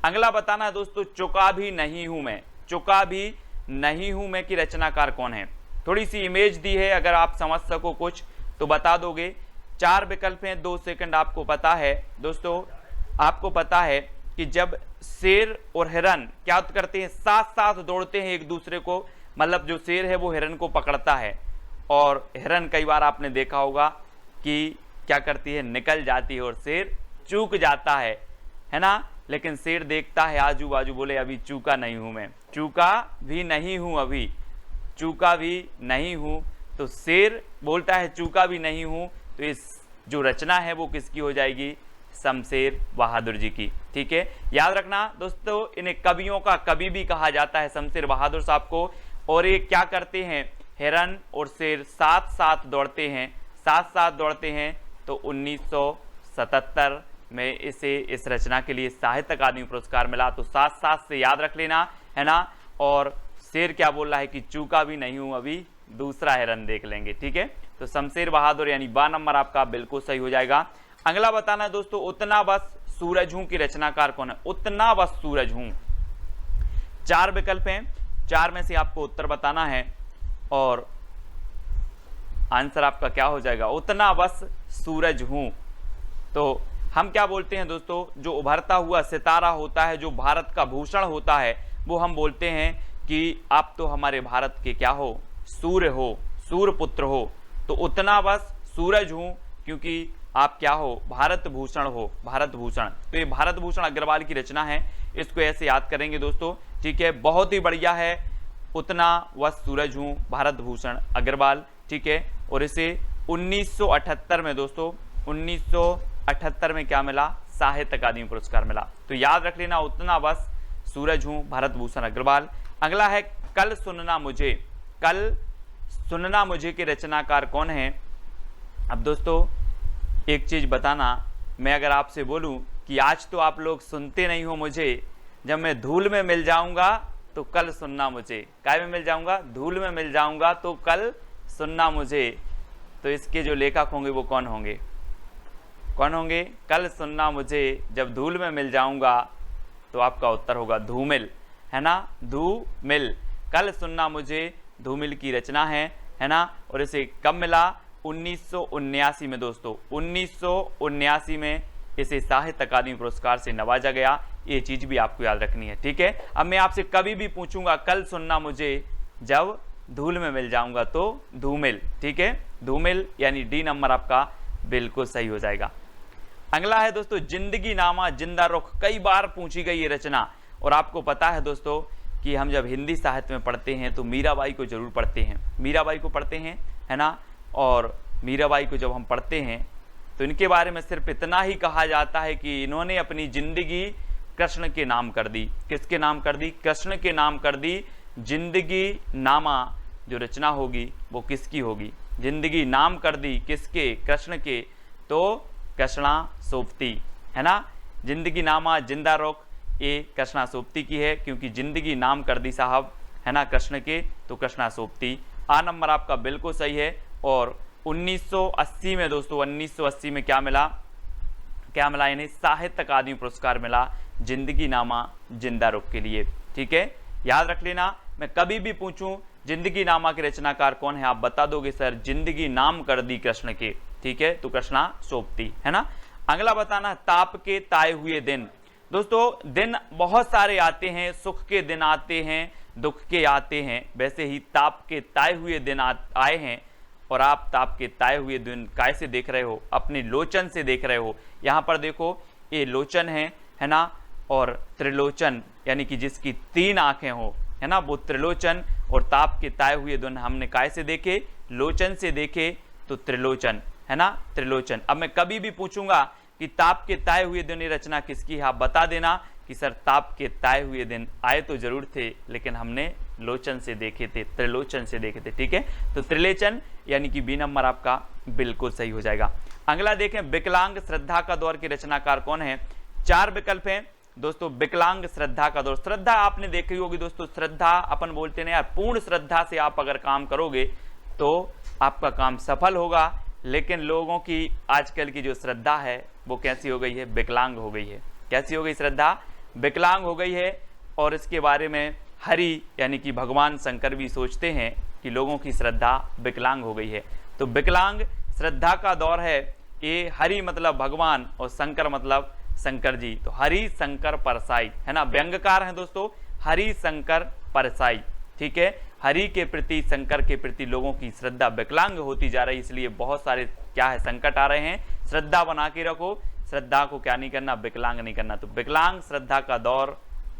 अगला बताना है दोस्तों, चुका भी नहीं हूं मैं। चुका भी नहीं हूं मैं की रचनाकार कौन है। थोड़ी सी इमेज दी है, अगर आप समझ सको कुछ तो बता दोगे। 4 विकल्प हैं, 2 सेकंड आपको पता है दोस्तों। आपको पता है कि जब शेर और हिरन क्या करते हैं, साथ साथ दौड़ते हैं एक दूसरे को, मतलब जो शेर है वो हिरन को पकड़ता है, और हिरन कई बार आपने देखा होगा कि क्या करती है, निकल जाती है और शेर चूक जाता है ना। लेकिन शेर देखता है आजू बाजू, बोले अभी चूका नहीं हूं मैं, चूका भी नहीं हूं, अभी चूका भी नहीं हूं। तो शेर बोलता है चूका भी नहीं हूं। तो इस जो रचना है वो किसकी हो जाएगी, शमशेर बहादुर जी की। ठीक है, याद रखना दोस्तों, इन्हें कवियों का कवि भी कहा जाता है, शमशेर बहादुर साहब को। और ये क्या करते हैं, हिरन और शेर साथ साथ दौड़ते हैं, साथ साथ दौड़ते हैं तो 1977 में इसे इस रचना के लिए साहित्य अकादमी पुरस्कार मिला। तो साथ साथ से याद रख लेना, है ना। और शेर क्या बोल रहा है कि चूका भी नहीं हूं अभी, दूसरा है रन देख लेंगे, ठीक है। तो शमशेर बहादुर यानी 12 नंबर आपका बिल्कुल सही हो जाएगा। अगला बताना है दोस्तों, उतना बस सूरज हूं की रचनाकार कौन है? उतना बस सूरज हूं। 4 विकल्प हैं, 4 में से आपको उत्तर बताना है और आंसर आपका क्या हो जाएगा? उतना बस सूरज हूं। तो हम क्या बोलते हैं दोस्तों, जो उभरता हुआ सितारा होता है, जो भारत का भूषण होता है, वो हम बोलते हैं कि आप तो हमारे भारत के क्या हो? सूर्य हो, सूर्य पुत्र हो। तो उतना बस सूरज हूं क्योंकि आप क्या हो? भारत भूषण हो, भारत भूषण। तो ये भारत भूषण अग्रवाल की रचना है, इसको ऐसे याद करेंगे दोस्तों, ठीक है। बहुत ही बढ़िया है, उतना बस सूरज हूं, भारत भूषण अग्रवाल, ठीक है। और इसे 1978 में दोस्तों, 1978 में क्या मिला? साहित्य अकादमी पुरस्कार मिला। तो याद रख लेना, उतना बस सूरज हूं, भारत भूषण अग्रवाल। अगला है कल सुनना मुझे। कल सुनना मुझे के रचनाकार कौन है? अब दोस्तों एक चीज बताना, मैं अगर आपसे बोलूं कि आज तो आप लोग सुनते नहीं हो मुझे, जब मैं धूल में मिल जाऊंगा तो कल सुनना मुझे। काय में मिल जाऊंगा? धूल में मिल जाऊंगा तो कल सुनना मुझे। तो इसके जो लेखक होंगे वो कौन होंगे? कौन होंगे? कल सुनना मुझे जब धूल में मिल जाऊंगा, तो आपका उत्तर होगा धूमिल, है ना। धूमिल, कल सुनना मुझे धूमिल की रचना है ना। और इसे कब मिला? 1979 में दोस्तों, 1979 में इसे साहित्य अकादमी पुरस्कार से नवाजा गया। ये चीज भी आपको याद रखनी है, ठीक है। अब मैं आपसे कभी भी पूछूंगा कल सुनना मुझे जब धूल में मिल जाऊंगा, तो धूमिल, ठीक है। धूमिल यानी डी नंबर आपका बिल्कुल सही हो जाएगा। अगला है दोस्तों जिंदगी नामा जिंदा रुख। कई बार पूछी गई ये रचना, और आपको पता है दोस्तों कि हम जब हिंदी साहित्य में पढ़ते हैं तो मीराबाई को जरूर पढ़ते हैं, मीराबाई को पढ़ते हैं, है ना। और मीराबाई को जब हम पढ़ते हैं तो इनके बारे में सिर्फ इतना ही कहा जाता है कि इन्होंने अपनी जिंदगी कृष्ण के नाम कर दी। किसके नाम कर दी? कृष्ण के नाम कर दी। जिंदगी नामा जो रचना होगी वो किसकी होगी? जिंदगी नाम कर दी किसके? कृष्ण के। तो कृष्णा सोबती, है ना। जिंदगी नामा जिंदा रुख ये कृष्णा सोबती की है, क्योंकि जिंदगी नाम कर दी साहब, है ना, कृष्ण के। तो कृष्णा सोबती आ नंबर आपका बिल्कुल सही है। और 1980 में दोस्तों, 1980 में क्या मिला? क्या मिला? यानी साहित्य अकादमी पुरस्कार मिला जिंदगी नामा जिंदा रुख के लिए, ठीक है। याद रख लेना, मैं कभी भी पूछूं जिंदगी नामा के रचनाकार कौन है, आप बता दोगे सर जिंदगी नाम कर दी कृष्ण के, ठीक है। तो कृष्णा सोबती, है ना। अगला बताना ताप के ताए हुए दिन। दोस्तों दिन बहुत सारे आते हैं, सुख के दिन आते हैं, दुख के आते हैं। वैसे ही ताप के ताए हुए दिन आए हैं, और आप ताप के ताए हुए दिन कैसे देख रहे हो? अपने लोचन से देख रहे हो। यहाँ पर देखो ये लोचन है ना। और त्रिलोचन यानी कि जिसकी 3 आंखें हो, है ना, वो त्रिलोचन। और ताप के ताए हुए दिन हमने कैसे देखे? लोचन से देखे, तो त्रिलोचन, है ना, त्रिलोचन। अब मैं कभी भी पूछूंगा कि ताप के ताए हुए दिन ये रचना किसकी है, आप बता देना कि सर ताप के ताए हुए दिन आए तो जरूर थे, लेकिन हमने लोचन से देखे थे, त्रिलोचन से देखे थे, ठीक है। तो त्रिलोचन यानी कि बी नंबर आपका बिल्कुल सही हो जाएगा। अगला देखें विकलांग श्रद्धा का दौर के रचनाकार कौन है? 4 विकल्प हैं दोस्तों। विकलांग श्रद्धा का दौर, श्रद्धा आपने देखी होगी दोस्तों। श्रद्धा अपन बोलते हैं यार, पूर्ण श्रद्धा से आप अगर काम करोगे तो आपका काम सफल होगा। लेकिन लोगों की आजकल की जो श्रद्धा है वो कैसी हो गई है? विकलांग हो गई है। कैसी हो गई श्रद्धा? विकलांग हो गई है। और इसके बारे में हरि यानी कि भगवान शंकर भी सोचते हैं कि लोगों की श्रद्धा विकलांग हो गई है। तो विकलांग श्रद्धा का दौर है ये। हरि मतलब भगवान और शंकर मतलब शंकर जी। तो हरि शंकर परसाई, है ना, व्यंग्यकार है दोस्तों, हरि शंकर परसाई, ठीक है। हरि के प्रति, शंकर के प्रति लोगों की श्रद्धा विकलांग होती जा रही, इसलिए बहुत सारे क्या है संकट आ रहे हैं। श्रद्धा बना के रखो, श्रद्धा को क्या नहीं करना? विकलांग नहीं करना। तो विकलांग श्रद्धा का दौर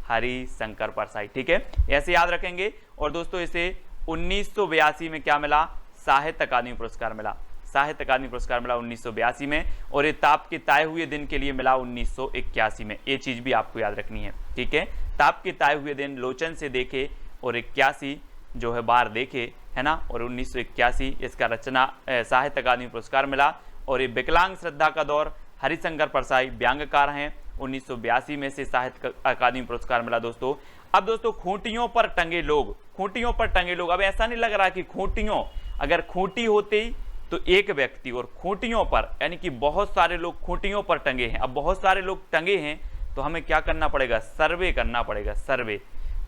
हरि शंकर परसाई, ठीक है, ऐसे याद रखेंगे। और दोस्तों इसे 1982 में क्या मिला? साहित्य अकादमी पुरस्कार मिला। साहित्य अकादमी पुरस्कार मिला 1982 में। और ये ताप के ताए हुए दिन के लिए मिला 1981 में। ये चीज भी आपको याद रखनी है, ठीक है। ताप के ताए हुए दिन लोचन से देखे और 81 जो है बार देखे, है ना। और 1981 इसका रचना साहित्य अकादमी पुरस्कार मिला। और ये विकलांग श्रद्धा का दौर, हरिशंकर परसाई व्यंग्यकार हैं, 1982 में से साहित्य अकादमी पुरस्कार मिला दोस्तों। अब दोस्तों खूंटियों पर टंगे लोग, खूंटियों पर टंगे लोग, अब ऐसा नहीं लग रहा कि खूंटियों, अगर खूंटी होती तो एक व्यक्ति, और खूंटियों पर यानी कि बहुत सारे लोग खूंटियों पर टंगे हैं। अब बहुत सारे लोग टंगे हैं तो हमें क्या करना पड़ेगा, सर्वे करना पड़ेगा, सर्वे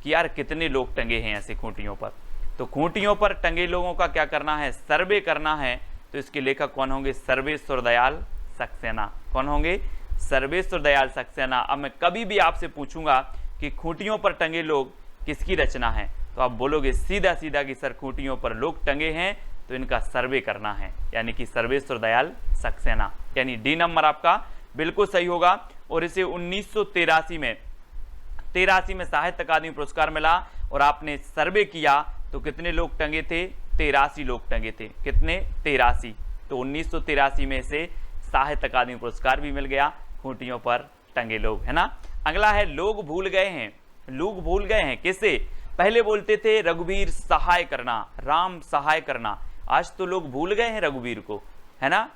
कि यार कितने लोग टंगे हैं ऐसे खूंटियों पर। तो खूंटियों पर टंगे लोगों का क्या करना है, सर्वे करना है। तो इसके लेखक कौन होंगे, सर्वेश्वर दयाल सक्सेना। कौन होंगे, सर्वेश्वर दयाल सक्सेना। अब मैं कभी भी आपसे पूछूंगा कि खूंटियों पर टंगे लोग किसकी रचना है, तो आप बोलोगे सीधा सीधा कि सर खूंटियों पर लोग टंगे हैं तो इनका सर्वे करना है, यानी कि सर्वेश्वर दयाल सक्सेना, यानी डी नंबर आपका बिल्कुल सही होगा। और इसे 1983 में साहित्य अकादमी पुरस्कार मिला। और आपने सर्वे किया तो कितने लोग टंगे थे, 83 लोग टंगे थे। कितने, 83। तो 1983 में से साहित्य अकादमी पुरस्कार भी मिल गया, खूंटियों पर टंगे लोग, है ना। अगला है लोग भूल गए हैं, लोग भूल गए हैं किसे, पहले बोलते थे रघुवीर सहाय करना, राम सहाय करना, आज तो लोग भूल गए हैं रघुवीर को, है ना।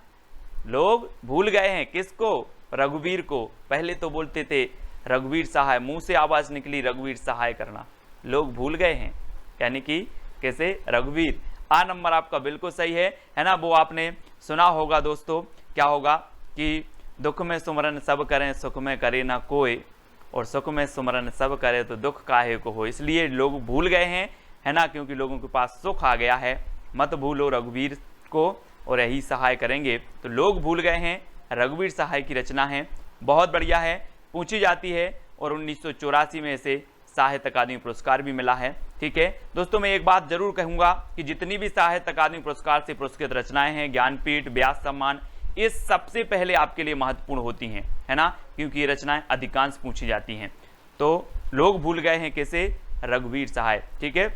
लोग भूल गए हैं किसको, रघुवीर को। पहले तो बोलते थे रघुवीर सहाय, मुंह से आवाज निकली रघुवीर सहाय करना, लोग भूल गए हैं, यानी कि कैसे, रघुवीर। आ नंबर आपका बिल्कुल सही है ना। वो आपने सुना होगा दोस्तों, क्या होगा कि दुख में सुमरन सब करें, सुख में करे ना कोई, और सुख में सुमरन सब करे तो दुख काहे को हो। इसलिए लोग भूल गए हैं, है ना, क्योंकि लोगों के पास सुख आ गया है। मत भूलो रघुवीर को और यही सहाय करेंगे। तो लोग भूल गए हैं रघुवीर सहाय की रचना है, बहुत बढ़िया है, पूछी जाती है। और 1984 में इसे साहित्य अकादमी पुरस्कार भी मिला है। ठीक है दोस्तों, मैं एक बात जरूर कहूंगा कि जितनी भी साहित्य अकादमी पुरस्कार से पुरस्कृत रचनाएं हैं, ज्ञानपीठ, व्यास सम्मान, ये सबसे पहले आपके लिए महत्वपूर्ण होती हैं, है ना, क्योंकि ये रचनाएं अधिकांश पूछी जाती हैं। तो लोग भूल गए हैं कैसे, रघुवीर सहाय। ठीक है,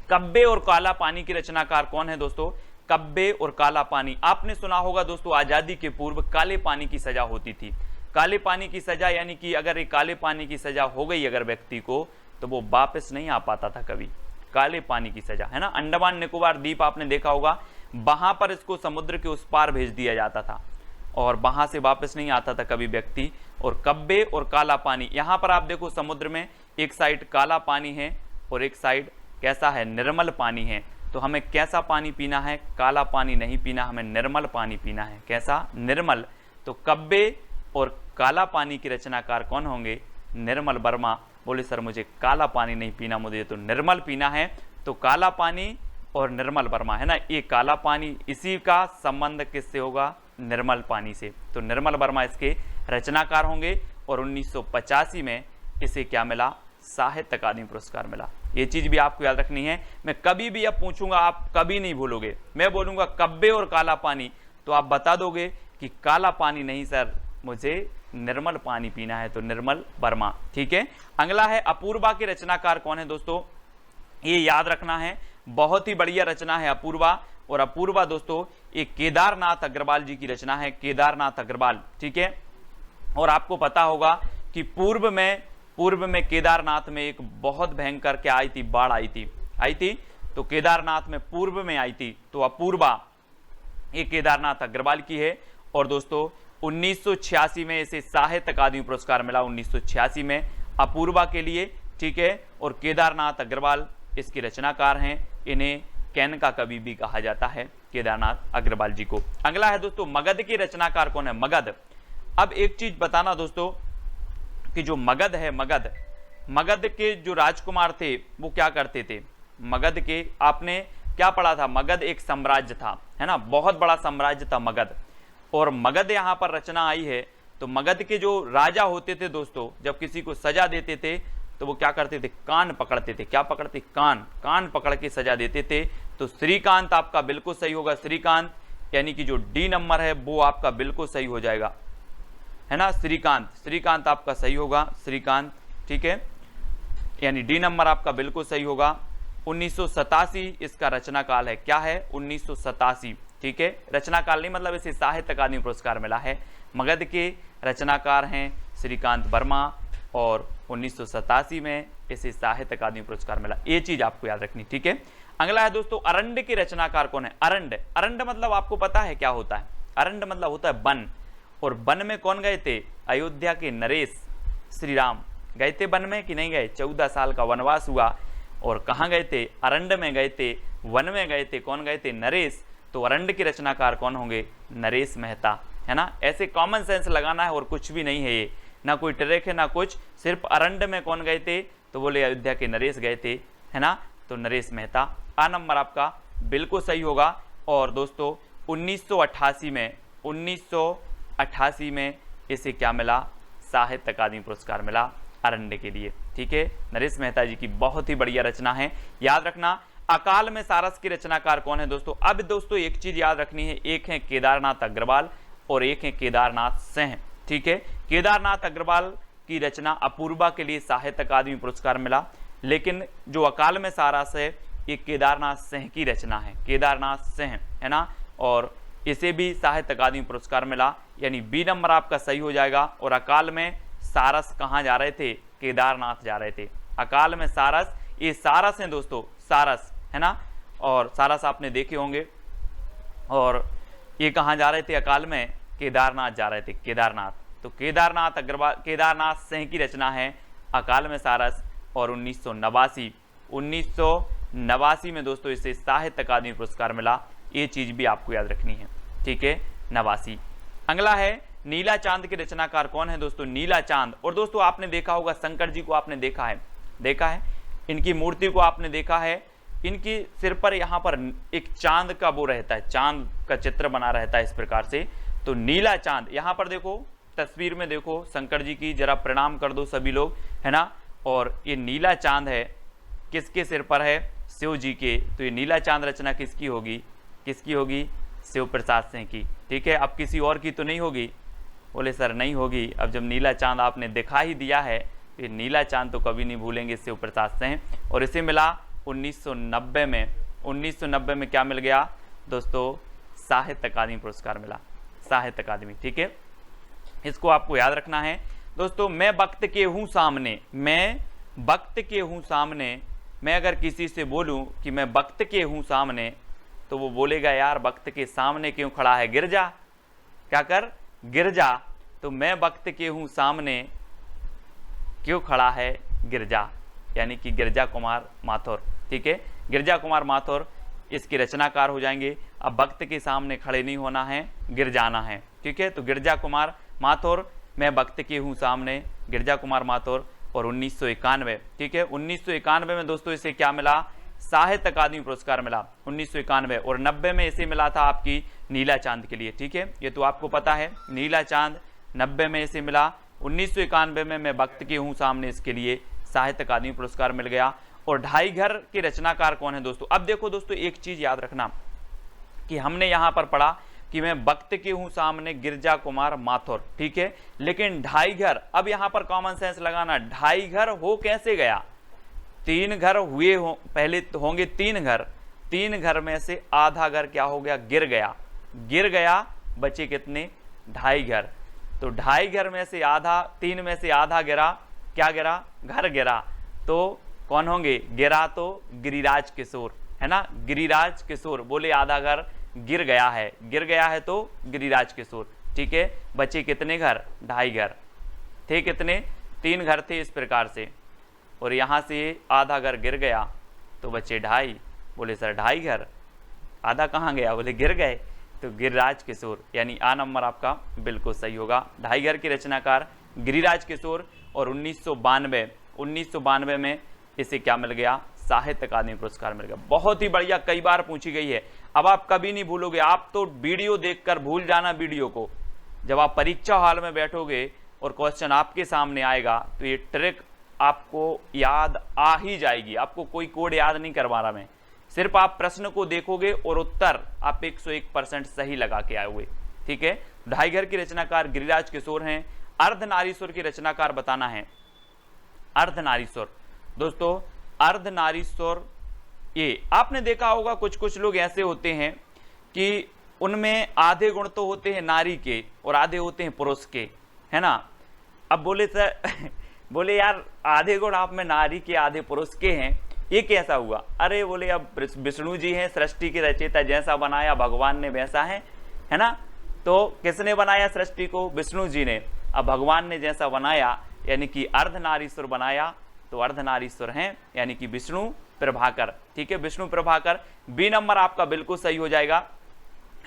कब्बे और काला पानी की रचनाकार कौन है दोस्तों, कब्बे और काला पानी। आपने सुना होगा दोस्तों, आजादी के पूर्व काले पानी की सजा होती थी। काले पानी की सजा यानी कि अगर एक काले पानी की सजा हो गई अगर व्यक्ति को, तो वो वापस नहीं आ पाता था कभी। काले पानी की सजा, है ना। अंडमान निकोबार द्वीप आपने देखा होगा, वहां पर इसको समुद्र के उस पार भेज दिया जाता था और वहां से वापस नहीं आता था कभी व्यक्ति। और कब्बे और काला पानी, यहां पर आप देखो समुद्र में एक साइड काला पानी है और एक साइड कैसा है, निर्मल पानी है। तो हमें कैसा पानी पीना है, काला पानी नहीं पीना, हमें निर्मल पानी पीना है। कैसा, निर्मल। तो कब्बे और काला पानी की रचनाकार कौन होंगे, निर्मल वर्मा। बोले सर मुझे काला पानी नहीं पीना, मुझे तो निर्मल पीना है। तो काला पानी और निर्मल वर्मा, है ना, ये काला पानी, इसी का संबंध किससे होगा, निर्मल पानी से। तो निर्मल वर्मा इसके रचनाकार होंगे। और 1985 में इसे क्या मिला, साहित्य अकादमी पुरस्कार मिला। ये चीज भी आपको याद रखनी है। मैं कभी भी अब पूछूंगा, आप कभी नहीं भूलोगे। मैं बोलूंगा कब्बे और काला पानी, तो आप बता दोगे कि काला पानी नहीं सर, मुझे निर्मल पानी पीना है। तो निर्मल वर्मा। ठीक है, अगला है अपूर्वा के रचनाकार कौन है दोस्तों, ये याद रखना है, बहुत ही बढ़िया रचना है अपूर्वा। और अपूर्वा दोस्तों एक केदारनाथ अग्रवाल जी की रचना है, केदारनाथ अग्रवाल। ठीक है, और आपको पता होगा कि पूर्व में केदारनाथ में एक बहुत भयंकर क्या आई थी, बाढ़ आई थी। तो केदारनाथ में पूर्व में आई थी। तो अपूर्वा ये केदारनाथ अग्रवाल की है। और दोस्तों 1986 में इसे साहित्य अकादमी पुरस्कार मिला, 1986 में अपूर्वा के लिए। ठीक है, और केदारनाथ अग्रवाल इसके रचनाकार हैं। इन्हें कैन का कवि भी कहा जाता है, केदारनाथ अग्रवाल जी को। अगला है दोस्तों मगध के रचनाकार कौन है, मगध। अब एक चीज बताना दोस्तों कि जो मगध है, मगध के जो राजकुमार थे वो क्या करते थे, मगध के आपने क्या पढ़ा था, मगध एक साम्राज्य था, है ना, बहुत बड़ा साम्राज्य था मगध। और मगध यहाँ पर रचना आई है। तो मगध के जो राजा होते थे दोस्तों, जब किसी को सजा देते थे तो वो क्या करते थे, कान पकड़ते थे। क्या पकड़ते, कान पकड़ के सजा देते थे। तो श्रीकांत आपका बिल्कुल सही होगा, श्रीकांत, यानी कि जो डी नंबर है वो आपका बिल्कुल सही हो जाएगा, है ना। श्रीकांत आपका सही होगा, श्रीकांत। ठीक है, यानी डी नंबर आपका बिल्कुल सही होगा। 1987 इसका रचना काल है, क्या है, 1987। ठीक है, रचना काल नहीं मतलब इसे साहित्य अकादमी पुरस्कार मिला है। मगध के रचनाकार हैं श्रीकांत वर्मा और 1987 में इसे साहित्य अकादमी पुरस्कार मिला। ये चीज आपको याद रखनी, ठीक है। अगला है दोस्तों, अरंड के रचनाकार कौन है? अरंड, अरंड मतलब आपको पता है क्या होता है? अरंड मतलब होता है वन, और वन में कौन गए थे? अयोध्या के नरेश श्री राम गए थे वन में कि नहीं गए? 14 साल का वनवास हुआ और कहाँ गए थे? अरंड में गए थे, वन में गए थे। कौन गए थे? नरेश। तो अरंड के रचनाकार कौन होंगे? नरेश मेहता, है ना। ऐसे कॉमन सेंस लगाना है और कुछ भी नहीं है ये, ना कोई ट्रैक है ना कुछ, सिर्फ अरंड में कौन गए थे? तो बोले अयोध्या के नरेश गए थे, है ना। तो नरेश मेहता, आ नंबर आपका बिल्कुल सही होगा। और दोस्तों 1988 में इसे क्या मिला? साहित्य अकादमी पुरस्कार मिला अरंड के लिए, ठीक है। नरेश मेहता जी की बहुत ही बढ़िया रचना है, याद रखना। अकाल में सारस की रचनाकार कौन है दोस्तों? अब दोस्तों एक चीज याद रखनी है, एक है केदारनाथ अग्रवाल और एक है केदारनाथ सिंह, ठीक है। केदारनाथ अग्रवाल की रचना अपूर्वा के लिए साहित्य अकादमी पुरस्कार मिला, लेकिन जो अकाल में सारस है ये केदारनाथ सिंह की रचना है, केदारनाथ सिंह, है ना। और इसे भी साहित्य अकादमी पुरस्कार मिला, यानी बी नंबर आपका सही हो जाएगा। और अकाल में सारस कहाँ जा रहे थे? केदारनाथ जा रहे थे। अकाल में सारस, ये सारस हैं दोस्तों, सारस, है ना। और सारस आपने देखे होंगे। और ये कहाँ जा रहे थे अकाल में? केदारनाथ जा रहे थे, केदारनाथ। तो केदारनाथ अग्रवाल, केदारनाथ सिंह की रचना है अकाल में सारस। और 1989 में दोस्तों इसे साहित्य अकादमी पुरस्कार मिला। ये चीज भी आपको याद रखनी है, ठीक है, 89। अगला है नीला चांद के रचनाकार कौन है दोस्तों? नीला चांद। और दोस्तों आपने देखा होगा शंकर जी को, आपने देखा है, इनकी मूर्ति को आपने देखा है। इनकी सिर पर यहाँ पर एक चांद का वो रहता है, चांद का चित्र बना रहता है इस प्रकार से। तो नीला चांद, यहाँ पर देखो तस्वीर में देखो शंकर जी की, जरा प्रणाम कर दो सभी लोग, है ना। और ये नीला चांद है, किसके सिर पर है? शिव जी के। तो ये नीला चांद रचना किसकी होगी? किसकी होगी? शिव प्रसाद सिंह की, ठीक है। अब किसी और की तो नहीं होगी? बोले सर नहीं होगी। अब जब नीला चांद आपने दिखा ही दिया है, ये नीला चांद तो कभी नहीं भूलेंगे शिव प्रसाद सिंह। और इसे मिला 1990 में। 1990 में क्या मिल गया दोस्तों? साहित्य अकादमी पुरस्कार मिला, साहित्य अकादमी, ठीक है। इसको आपको याद रखना है दोस्तों। मैं वक्त के हूँ सामने, मैं वक्त के हूँ सामने, मैं अगर किसी से बोलूं कि मैं वक्त के हूँ सामने, तो वो बोलेगा यार वक्त के सामने क्यों खड़ा है? गिर जा, क्या कर? गिर जा। तो मैं वक्त के हूँ सामने क्यों खड़ा है? गिर जा, यानी कि गिरजा कुमार माथुर, ठीक है। गिरजा कुमार माथुर इसके रचनाकार हो जाएंगे। अब वक्त के सामने खड़े नहीं होना है, गिर जाना है, ठीक है। तो गिरजा कुमार माथुर, मैं वक्त के हूँ सामने, गिरजा कुमार माथुर। और 1991, ठीक है, 1991 में दोस्तों इसे क्या मिला? साहित्य अकादमी पुरस्कार मिला 1991। और 90 में इसे मिला था आपकी नीला चांद के लिए, ठीक है। ये तो आपको पता है, नीला चांद 90 में इसे मिला। 1991 में मैं वक्त के हूँ सामने, इसके लिए साहित्य अकादमी पुरस्कार मिल गया। और ढाई घर के रचनाकार कौन है दोस्तों? अब देखो दोस्तों एक चीज याद रखना कि हमने यहाँ पर पढ़ा कि मैं वक्त के हूँ सामने, गिरजा कुमार माथुर, ठीक है। लेकिन ढाई घर, अब यहाँ पर कॉमन सेंस लगाना, ढाई घर हो कैसे गया? 3 घर हुए हो, पहले तो होंगे 3 घर, 3 घर में से आधा घर क्या हो गया? गिर गया, गिर गया, बचे कितने? ढाई घर। तो ढाई घर में से आधा, 3 में से आधा गिरा, क्या गिरा? घर गिरा। तो कौन होंगे? गिरा तो गिरिराज किशोर, है ना। गिरिराज किशोर बोले आधा घर गिर गया है, गिर गया है तो गिरिराज किशोर, ठीक है। बचे कितने घर? ढाई घर। थे कितने? 3 घर थे इस प्रकार से। और यहाँ से आधा घर गिर गया तो बचे ढाई। बोले सर ढाई घर, आधा कहाँ गया? बोले गिर गए। तो गिरिराज किशोर, यानी आ नंबर आपका बिल्कुल सही होगा। ढाई घर के रचनाकार गिरिराज किशोर। और 1992 में इसे क्या मिल गया? साहित्य अकादमी पुरस्कार मिल गया। बहुत ही बढ़िया, कई बार पूछी गई है। अब आप कभी नहीं भूलोगे, आप तो वीडियो देखकर भूल जाना वीडियो को। जब आप परीक्षा हॉल में बैठोगे और क्वेश्चन आपके सामने आएगा तो ये ट्रिक आपको याद आ ही जाएगी। आपको कोई कोड याद नहीं करवा रहा मैं, सिर्फ आप प्रश्न को देखोगे और उत्तर आप 101% सही लगा के आए हुए, ठीक है। ढाई घर की रचनाकार गिरिराज किशोर हैं। अर्धनारीश्वर की रचनाकार बताना है। अर्धनारीश्वर दोस्तों, अर्धनारीश्वर, ये आपने देखा होगा कुछ कुछ लोग ऐसे होते हैं कि उनमें आधे गुण तो होते हैं नारी के और आधे होते हैं पुरुष के, है ना। अब बोले सर बोले यार आधे गुण आप में नारी के आधे पुरुष के हैं, ये कैसा हुआ? अरे बोले अब विष्णु जी हैं सृष्टि के रचयिता, जैसा बनाया भगवान ने वैसा है ना। तो किसने बनाया सृष्टि को? विष्णु जी ने। अब भगवान ने जैसा बनाया यानी कि अर्धनारीश्वर बनाया, तो अर्धनारीश्वर हैं यानी कि विष्णु प्रभाकर। ठीक है, विष्णु प्रभाकर। बी नंबर आपका बिल्कुल सही हो जाएगा।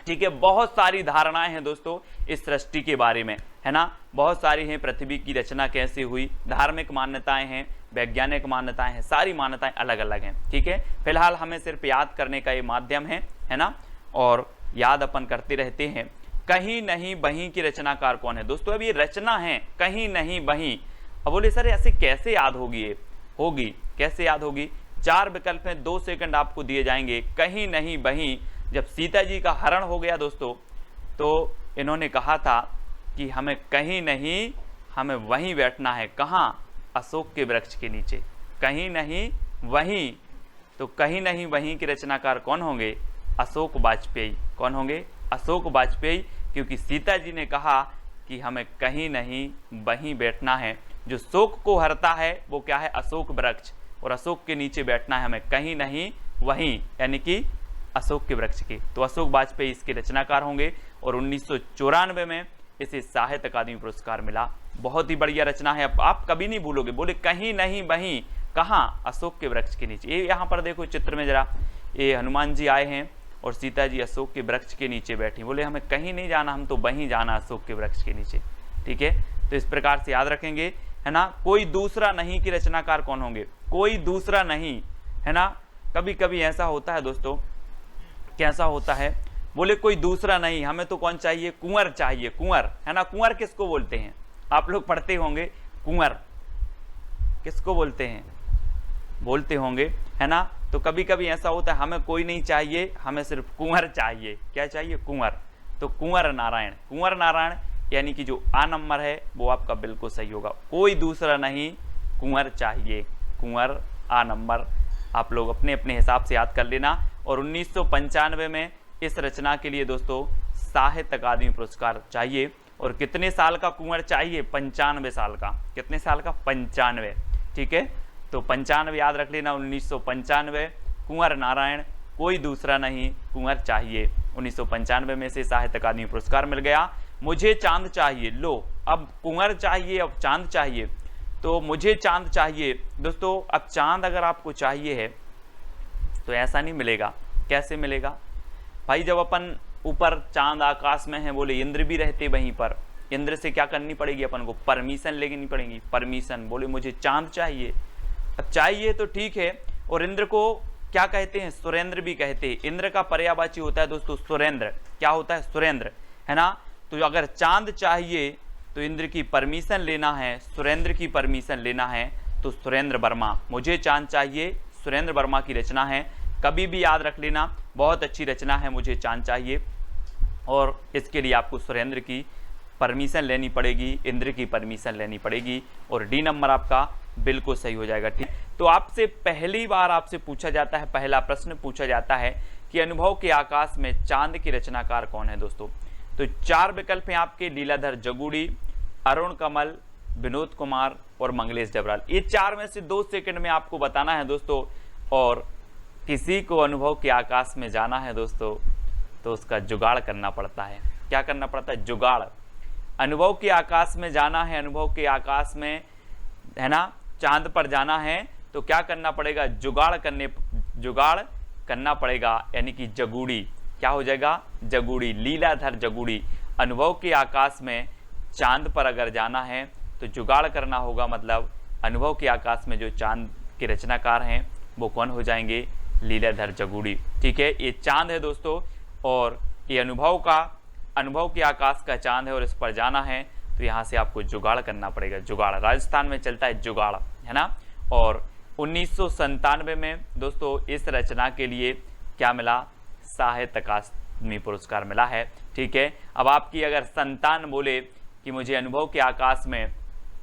ठीक है, बहुत सारी धारणाएं हैं दोस्तों इस सृष्टि के बारे में, है ना, बहुत सारी हैं। पृथ्वी की रचना कैसे हुई, धार्मिक मान्यताएं हैं, वैज्ञानिक मान्यताएं हैं, सारी मान्यताएं अलग अलग हैं। ठीक है, फिलहाल हमें सिर्फ याद करने का ये माध्यम है ना, और याद अपन करते रहते हैं। कहीं नहीं बहीं की रचनाकार कौन है? दोस्तों अब ये रचना है कहीं नहीं बहीं। अब बोले सर ऐसे कैसे याद होगी? ये होगी कैसे याद होगी? 4 विकल्प में 2 सेकंड आपको दिए जाएंगे। कहीं नहीं बहीं, जब सीता जी का हरण हो गया दोस्तों, तो इन्होंने कहा था कि हमें कहीं नहीं, हमें वहीं बैठना है। कहाँ? अशोक के वृक्ष के नीचे। कहीं नहीं वहीं, तो कहीं नहीं वहीं के रचनाकार कौन होंगे? अशोक वाजपेयी। कौन होंगे? अशोक वाजपेयी, क्योंकि सीता जी ने कहा कि हमें कहीं नहीं वहीं बैठना है। जो शोक को हरता है वो क्या है? अशोक वृक्ष, और अशोक के नीचे बैठना है हमें कहीं नहीं वहीं, यानी कि अशोक के वृक्ष के। तो अशोक वाजपेयी इसके रचनाकार होंगे, और 1994 में इसे साहित्य अकादमी पुरस्कार मिला। बहुत ही बढ़िया रचना है, आप कभी नहीं भूलोगे। बोले कहीं नहीं वहीं, कहाँ? अशोक के वृक्ष के नीचे। ये यहाँ पर देखो चित्र में जरा, ये हनुमान जी आए हैं और सीता जी अशोक के वृक्ष के नीचे बैठी। बोले हमें कहीं नहीं जाना, हम तो वहीं जाना, अशोक के वृक्ष के नीचे। ठीक है, तो इस प्रकार से याद रखेंगे, है ना। कोई दूसरा नहीं की रचनाकार कौन होंगे? कोई दूसरा नहीं, है ना। कभी कभी ऐसा होता है दोस्तों, कैसा होता है? बोले कोई दूसरा नहीं, हमें तो कौन चाहिए? कुंवर चाहिए, कुंवर, है ना। कुंवर किसको बोलते हैं? आप लोग पढ़ते होंगे, कुंवर किसको बोलते हैं? बोलते होंगे, है ना। तो कभी कभी ऐसा होता है हमें कोई नहीं चाहिए, हमें सिर्फ कुंवर चाहिए। क्या चाहिए? कुंवर। तो कुंवर नारायण, कुंवर नारायण, यानी कि जो आ नंबर है वो आपका बिल्कुल सही होगा। कोई दूसरा नहीं, कुंवर चाहिए, कुंवर आ नंबर। आप लोग अपने अपने हिसाब से याद कर लेना। और 1995 में इस रचना के लिए दोस्तों साहित्य अकादमी पुरस्कार चाहिए। और कितने साल का कुंवर चाहिए? 95 साल का। कितने साल का? 95। ठीक है, तो 95 याद रख लेना। 1995, कुंवर नारायण, कोई दूसरा नहीं, कुंवर चाहिए। 1995 में से साहित्य अकादमी पुरस्कार मिल गया। मुझे चांद चाहिए, लो अब कुंवर चाहिए, अब चांद चाहिए। तो मुझे चांद चाहिए दोस्तों। अब चांद अगर आपको चाहिए है तो ऐसा नहीं मिलेगा। कैसे मिलेगा भाई? जब अपन ऊपर चांद आकाश में है, बोले इंद्र भी रहते वहीं पर, इंद्र से क्या करनी पड़ेगी अपन को? परमिशन लेनी पड़ेगी, परमिशन। बोले मुझे चांद चाहिए। अब चाहिए तो ठीक है, और इंद्र को क्या कहते हैं? सुरेंद्र भी कहते हैं। इंद्र का पर्यायवाची होता है दोस्तों सुरेंद्र। क्या होता है? सुरेंद्र, है ना। तो अगर चांद चाहिए तो इंद्र की परमिशन लेना है, सुरेंद्र की परमिशन लेना है, तो सुरेंद्र वर्मा। मुझे चांद चाहिए सुरेंद्र वर्मा की रचना है। कभी भी याद रख लेना, बहुत अच्छी रचना है मुझे चांद चाहिए, और इसके लिए आपको सुरेंद्र की परमिशन लेनी पड़ेगी, इंद्र की परमिशन लेनी पड़ेगी। और डी नंबर आपका बिल्कुल सही हो जाएगा। ठीक, तो आपसे पहली बार आपसे पूछा जाता है, पहला प्रश्न पूछा जाता है कि अनुभव के आकाश में चांद की रचनाकार कौन है दोस्तों? तो 4 विकल्प हैं आपके, लीलाधर जगूड़ी, अरुण कमल, विनोद कुमार और मंगलेश डबराल। ये 4 में से 2 सेकंड में आपको बताना है दोस्तों। और किसी को अनुभव के आकाश में जाना है दोस्तों, तो उसका जुगाड़ करना पड़ता है। क्या करना पड़ता है? जुगाड़। अनुभव के आकाश में जाना है, अनुभव के आकाश में, है ना, चांद पर जाना है, तो क्या करना पड़ेगा? जुगाड़ करना पड़ेगा, यानी कि जगूड़ी। क्या हो जाएगा? जगूड़ी, लीलाधर जगूड़ी। अनुभव के आकाश में चांद पर अगर जाना है तो जुगाड़ करना होगा, मतलब अनुभव के आकाश में जो चांद के रचनाकार हैं वो कौन हो जाएंगे? लीलाधर जगूड़ी। ठीक है, ये चांद है दोस्तों, और ये अनुभव के आकाश का चांद है, और इस पर जाना है तो यहाँ से आपको जुगाड़ करना पड़ेगा। जुगाड़, राजस्थान में चलता है जुगाड़, है ना। और 1997 में दोस्तों इस रचना के लिए क्या मिला? साहित्य अकादमी पुरस्कार मिला है। ठीक है, अब आपकी अगर संतान बोले कि मुझे अनुभव के आकाश में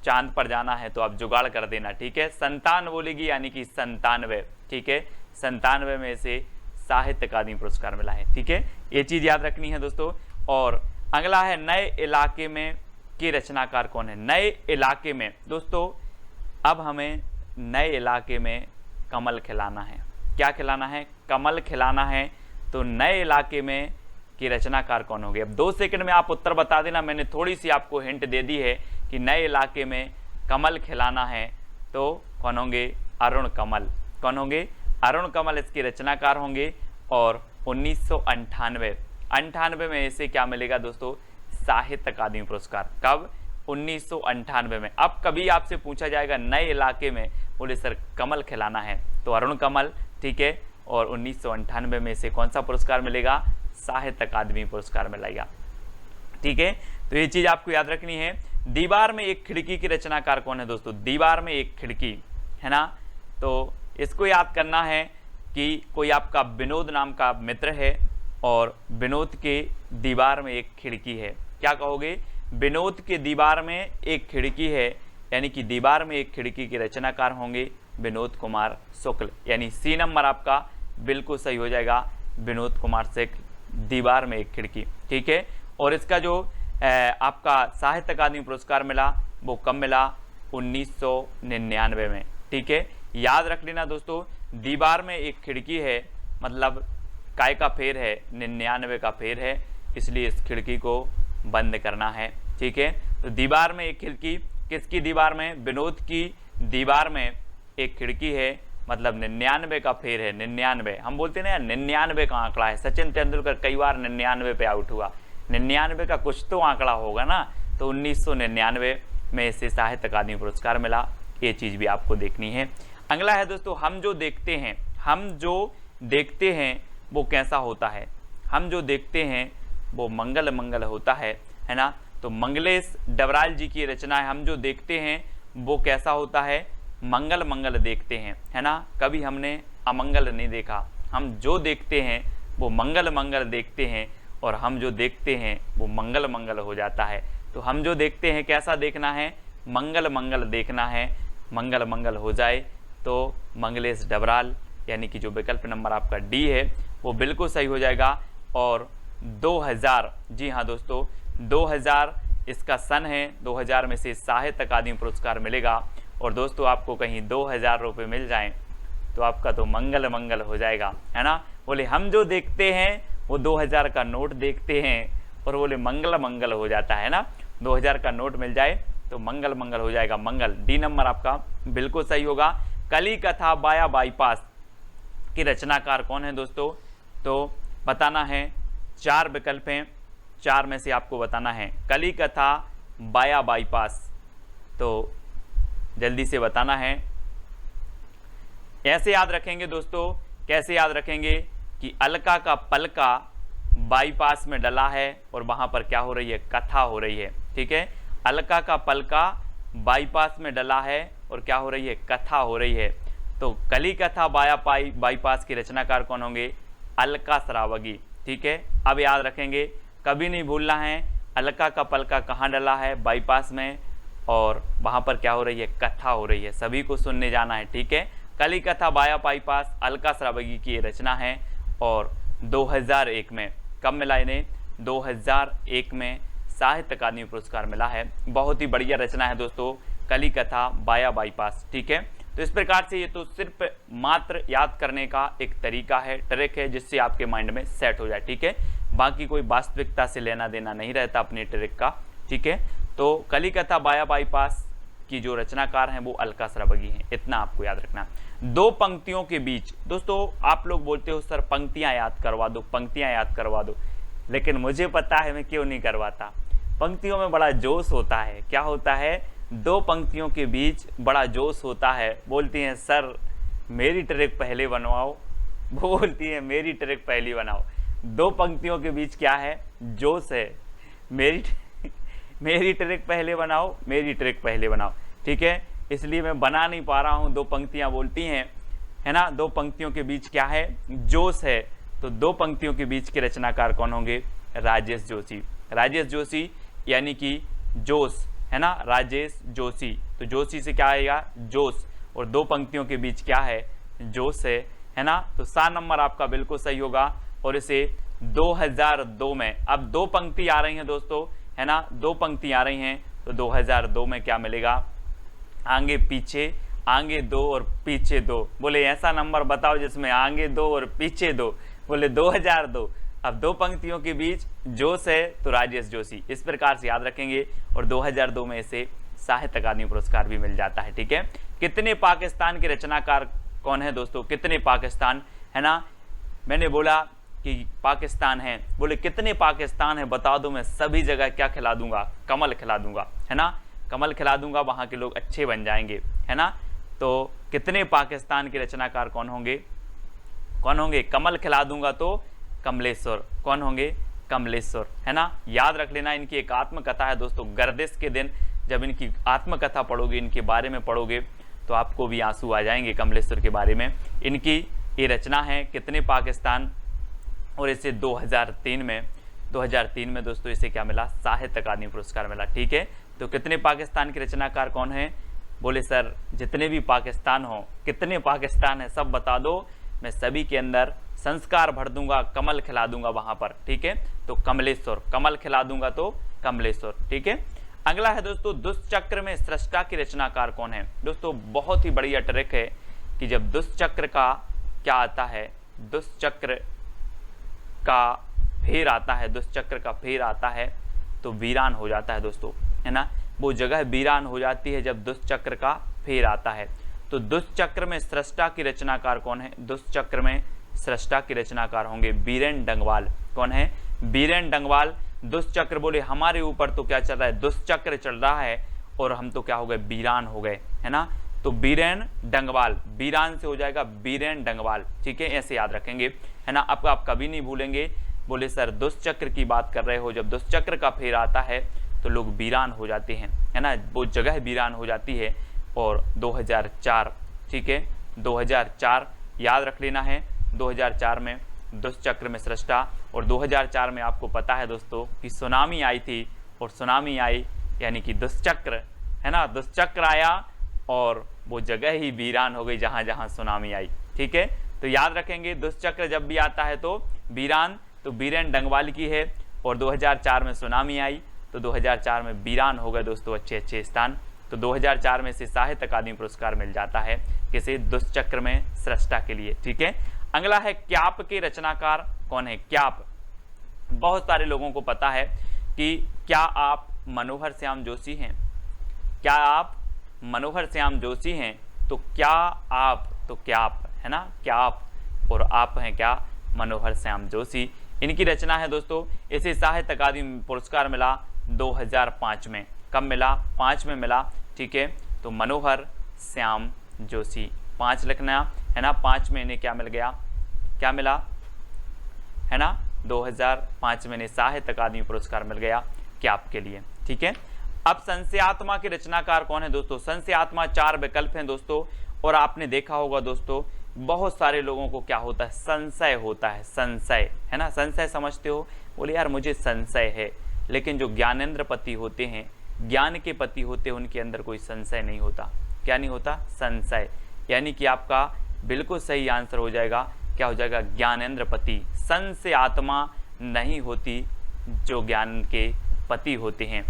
चांद पर जाना है, तो आप जुगाड़ कर देना। ठीक है, संतान बोलेगी यानी कि 97। ठीक है, 97 में से साहित्य अकादमी पुरस्कार मिला है। ठीक है, ये चीज याद रखनी है दोस्तों। और अगला है नए इलाके में के रचनाकार कौन है? नए इलाके में दोस्तों अब हमें नए इलाके में कमल खिलाना है। क्या खिलाना है? कमल खिलाना है। तो नए इलाके में कि रचनाकार कौन होंगे? अब 2 सेकंड में आप उत्तर बता देना। मैंने थोड़ी सी आपको हिंट दे दी है कि नए इलाके में कमल खिलाना है तो कौन होंगे? अरुण कमल। कौन होंगे? अरुण कमल इसके रचनाकार होंगे। और 1998 में इसे क्या मिलेगा दोस्तों? साहित्य अकादमी पुरस्कार। कब? 1998 में। अब कभी आपसे पूछा जाएगा नए इलाके में, बोले सर कमल खिलाना है, तो अरुण कमल, ठीक है। और 1998 में इसे कौन सा पुरस्कार मिलेगा? साहित्य अकादमी पुरस्कार मिलेगा, ठीक है। तो ये चीज आपको याद रखनी है। दीवार में एक खिड़की की रचनाकार कौन है दोस्तों? दीवार में एक खिड़की, है ना। तो इसको याद करना है कि कोई आपका विनोद नाम का मित्र है और विनोद के दीवार में एक खिड़की है। क्या कहोगे? विनोद के दीवार में एक खिड़की है, यानी कि दीवार में एक खिड़की के रचनाकार होंगे विनोद कुमार शुक्ल, यानी सी नंबर आपका बिल्कुल सही हो जाएगा, विनोद कुमार शुक्ल, दीवार में एक खिड़की, ठीक है। और इसका जो आपका साहित्य अकादमी पुरस्कार मिला वो कब मिला? 1999 में, ठीक है। याद रख लेना दोस्तों, दीवार में एक खिड़की है मतलब काय का फेर है? 99 का फेर है, इसलिए इस खिड़की को बंद करना है, ठीक है। तो दीवार में एक खिड़की, किसकी दीवार में? विनोद की दीवार में एक खिड़की है, मतलब 99 का फेर है। 99 हम बोलते हैं ना यार, 99 का आंकड़ा है। सचिन तेंदुलकर कई बार 99 पे आउट हुआ, 99 का कुछ तो आंकड़ा होगा ना। तो 1999 में इसे साहित्य अकादमी पुरस्कार मिला। ये चीज़ भी आपको देखनी है। अगला है दोस्तों, हम जो देखते हैं वो कैसा होता है? हम जो देखते हैं वो मंगल मंगल होता है ना। तो मंगलेश डबराल जी की रचना है, हम जो देखते हैं वो कैसा होता है? मंगल मंगल देखते हैं, है ना। कभी हमने अमंगल नहीं देखा, हम जो देखते हैं वो मंगल मंगल देखते हैं, और हम जो देखते हैं वो मंगल मंगल हो जाता है। तो हम जो देखते हैं कैसा देखना है? मंगल मंगल देखना है। मंगल मंगल हो जाए तो मंगलेश डबराल, यानी कि जो विकल्प नंबर आपका डी है वो बिल्कुल सही हो जाएगा। और 2000, जी हाँ दोस्तों, 2000 इसका सन है। 2000 में से साहित्य अकादमी पुरस्कार मिलेगा। और दोस्तों आपको कहीं 2000 रुपये मिल जाएं तो आपका तो मंगल मंगल हो जाएगा, है ना। बोले हम जो देखते हैं वो 2000 का नोट देखते हैं, और बोले मंगल मंगल हो जाता है ना। 2000 का नोट मिल जाए तो मंगल मंगल हो जाएगा। मंगल, डी नंबर आपका बिल्कुल सही होगा। कली कथा बाया बाईपास की रचनाकार कौन है दोस्तों? तो बताना है, 4 विकल्प हैं, 4 में से आपको बताना है। कली कथा बाया बाईपास, तो जल्दी से बताना है। ऐसे याद रखेंगे दोस्तों, कैसे याद रखेंगे कि अलका का पलका बाईपास में डला है और वहां पर क्या हो रही है? कथा हो रही है, ठीक है। अलका का पलका बाईपास में डला है और क्या हो रही है? कथा हो रही है। तो कली कथा बाईपास की रचनाकार कौन होंगे? अलका श्रावगी, ठीक है। अब याद रखेंगे, कभी नहीं भूलना है, अलका का पलका कहाँ डला है? बाईपास में, और वहां पर क्या हो रही है? कथा हो रही है। सभी को सुनने जाना है, ठीक है। कली कथा बाया बाईपास अलका श्रावगी की रचना है। और 2001 में कब मिला इन्हें? 2001 में साहित्य अकादमी पुरस्कार मिला है। बहुत ही बढ़िया रचना है दोस्तों, कली कथा बाया बाईपास, ठीक है। तो इस प्रकार से ये तो सिर्फ मात्र याद करने का एक तरीका है, ट्रिक है, जिससे आपके माइंड में सेट हो जाए, ठीक है। बाकी कोई वास्तविकता से लेना देना नहीं रहता अपनी ट्रिक का, ठीक है। तो कली कथा बाया बाईपास की जो रचनाकार हैं वो अलका श्रावगी हैं, इतना आपको याद रखना। 2 पंक्तियों के बीच, दोस्तों आप लोग बोलते हो सर पंक्तियां याद करवा दो, पंक्तियां याद करवा दो, लेकिन मुझे पता है मैं क्यों नहीं करवाता। पंक्तियों में बड़ा जोश होता है। क्या होता है? 2 पंक्तियों के बीच बड़ा जोश होता है। बोलती हैं सर मेरी ट्रिक पहले बनवाओ, वो बोलती है मेरी ट्रिक पहली बनाओ। 2 पंक्तियों के बीच क्या है? जोश है। मेरी ट्रिक पहले बनाओ, मेरी ट्रिक पहले बनाओ, ठीक है। इसलिए मैं बना नहीं पा रहा हूँ। 2 पंक्तियाँ बोलती हैं, है ना। 2 पंक्तियों के बीच क्या है? जोश है। तो 2 पंक्तियों के बीच के रचनाकार कौन होंगे? राजेश जोशी। राजेश जोशी यानी कि जोश, है ना, राजेश जोशी। तो जोशी से क्या आएगा? जोश। और 2 पंक्तियों के बीच क्या है? जोश है ना। तो 7 नंबर आपका बिल्कुल सही होगा। और इसे 2002 में, अब 2 पंक्ति आ रही हैं दोस्तों, है ना, 2 पंक्ति आ रही हैं, तो 2002 में क्या मिलेगा? आगे 2 और पीछे 2। बोले ऐसा नंबर बताओ जिसमें आगे 2 और पीछे 2। बोले 2002। अब 2 पंक्तियों के बीच जोश है तो राजेश जोशी, इस प्रकार से याद रखेंगे। और 2002 में इसे साहित्य अकादमी पुरस्कार भी मिल जाता है। ठीक है, कितने पाकिस्तान के रचनाकार कौन है दोस्तों? कितने पाकिस्तान, है ना, मैंने बोला कि पाकिस्तान है, बोले कितने पाकिस्तान है बता दो, मैं सभी जगह क्या खिला दूंगा? कमल खिला दूंगा, है ना, कमल खिला दूंगा, वहां के लोग अच्छे बन जाएंगे, है ना। तो कितने पाकिस्तान के रचनाकार कौन होंगे? कमल खिला दूंगा तो कमलेश्वर। कौन होंगे? कमलेश्वर, है ना। याद रख लेना, इनकी एक आत्मकथा है दोस्तों। गर्दिश के दिन जब इनकी आत्मकथा पढ़ोगे, इनके बारे में पढ़ोगे तो आपको भी आंसू आ जाएंगे कमलेश्वर के बारे में। इनकी ये रचना है कितने पाकिस्तान, और इसे 2003 में दोस्तों इसे क्या मिला? साहित्य अकादमी पुरस्कार मिला। ठीक है, तो कितने पाकिस्तान के रचनाकार कौन है? बोले सर जितने भी पाकिस्तान हो, कितने पाकिस्तान है सब बता दो, मैं सभी के अंदर संस्कार भर दूंगा, कमल खिला दूंगा वहां पर। ठीक है, तो कमलेश्वर, कमल खिला दूंगा तो कमलेश्वर। ठीक है, अगला है दोस्तों दुष्चक्र में सृष्टा की रचनाकार कौन है? दोस्तों बहुत ही बढ़िया ट्रिक है कि जब दुष्चक्र का क्या आता है, दुष्चक्र का फेर आता है, दुष्चक्र का फेर आता है तो वीरान हो जाता है दोस्तों, है ना। वो जगह वीरान हो जाती है जब दुष्चक्र का फेर आता है। तो दुष्चक्र में सृष्टा की रचनाकार कौन है? दुष्चक्र में सृष्टा की रचनाकार होंगे बीरेन डंगवाल। कौन है? बीरेन डंगवाल। दुष्चक्र, बोले हमारे ऊपर तो क्या चल रहा है? दुष्चक्र चल रहा है और हम तो क्या हो गए? वीरान हो गए, है ना। तो बीरेन डंगवाल, वीरान से हो जाएगा बीरेन डंगवाल। ठीक है, ऐसे याद रखेंगे, है ना। आप कभी नहीं भूलेंगे। बोले सर दुष्चक्र की बात कर रहे हो, जब दुष्चक्र का फेर आता है तो लोग वीरान हो जाते हैं, है ना, वो जगह वीरान हो जाती है। और 2004, ठीक है, 2004 याद रख लेना है। 2004 में दुष्चक्र में सृष्टा, और 2004 में आपको पता है दोस्तों कि सुनामी आई थी, और सुनामी आई यानी कि दुष्चक्र, है ना, दुष्चक्र आया और वो जगह ही वीरान हो गई जहां जहां सुनामी आई। ठीक है, तो याद रखेंगे दुष्चक्र जब भी आता है तो वीरान, तो बीरेन डंगवाल की है। और 2004 में सुनामी आई तो 2004 में वीरान हो गए दोस्तों अच्छे स्थान। तो 2004 में से साहित्य अकादमी पुरस्कार मिल जाता है किसे? दुष्चक्र में सृष्टा के लिए। ठीक है, अगला है क्याप के रचनाकार कौन है? क्याप, बहुत सारे लोगों को पता है कि क्या आप मनोहर श्याम जोशी हैं? क्या आप मनोहर श्याम जोशी हैं? तो क्या आप, तो क्याप, है ना, क्याप, और आप हैं क्या? मनोहर श्याम जोशी। इनकी रचना है दोस्तों। इसे साहित्य अकादमी पुरस्कार मिला 2005 में। कब मिला? 5 में मिला। ठीक है, तो मनोहर श्याम जोशी 5 लिखना, है ना। 5 में इन्हें क्या मिल गया? क्या मिला, है ना, 2005 में इन्हें साहित्य अकादमी पुरस्कार मिल गया क्याप के लिए। ठीक है, अब संशयात्मा के रचनाकार कौन है दोस्तों? संशयात्मा 4 विकल्प हैं दोस्तों, और आपने देखा होगा दोस्तों बहुत सारे लोगों को क्या होता है? संशय होता है, संशय, है ना। संशय समझते हो? बोले यार मुझे संशय है, लेकिन जो ज्ञानेंद्र पति होते हैं, ज्ञान के पति होते हैं, उनके अंदर कोई संशय नहीं होता। क्या नहीं होता? संशय। यानी कि आपका बिल्कुल सही आंसर हो जाएगा, क्या हो जाएगा? ज्ञानेंद्र पति। संशय आत्मा नहीं होती जो ज्ञान के पति होते हैं,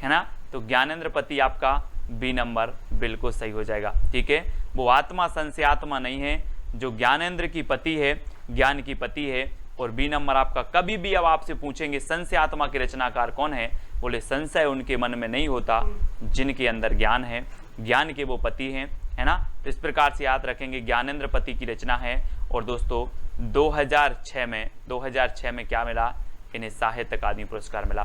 है ना। तो ज्ञानेंद्र पति आपका बी नंबर बिल्कुल सही हो जाएगा। ठीक है, वो आत्मा संशय आत्मा नहीं है जो ज्ञानेंद्र की पति है, ज्ञान की पति है। और बी नंबर आपका, कभी भी अब आपसे पूछेंगे संशय आत्मा के रचनाकार कौन है? बोले संशय उनके मन में नहीं होता जिनके अंदर ज्ञान है, ज्ञान के वो पति हैं, है ना। तो इस प्रकार से याद रखेंगे ज्ञानेंद्र पति की रचना है। और दोस्तों 2006 में क्या मिला? इन्हें साहित्य अकादमी पुरस्कार मिला।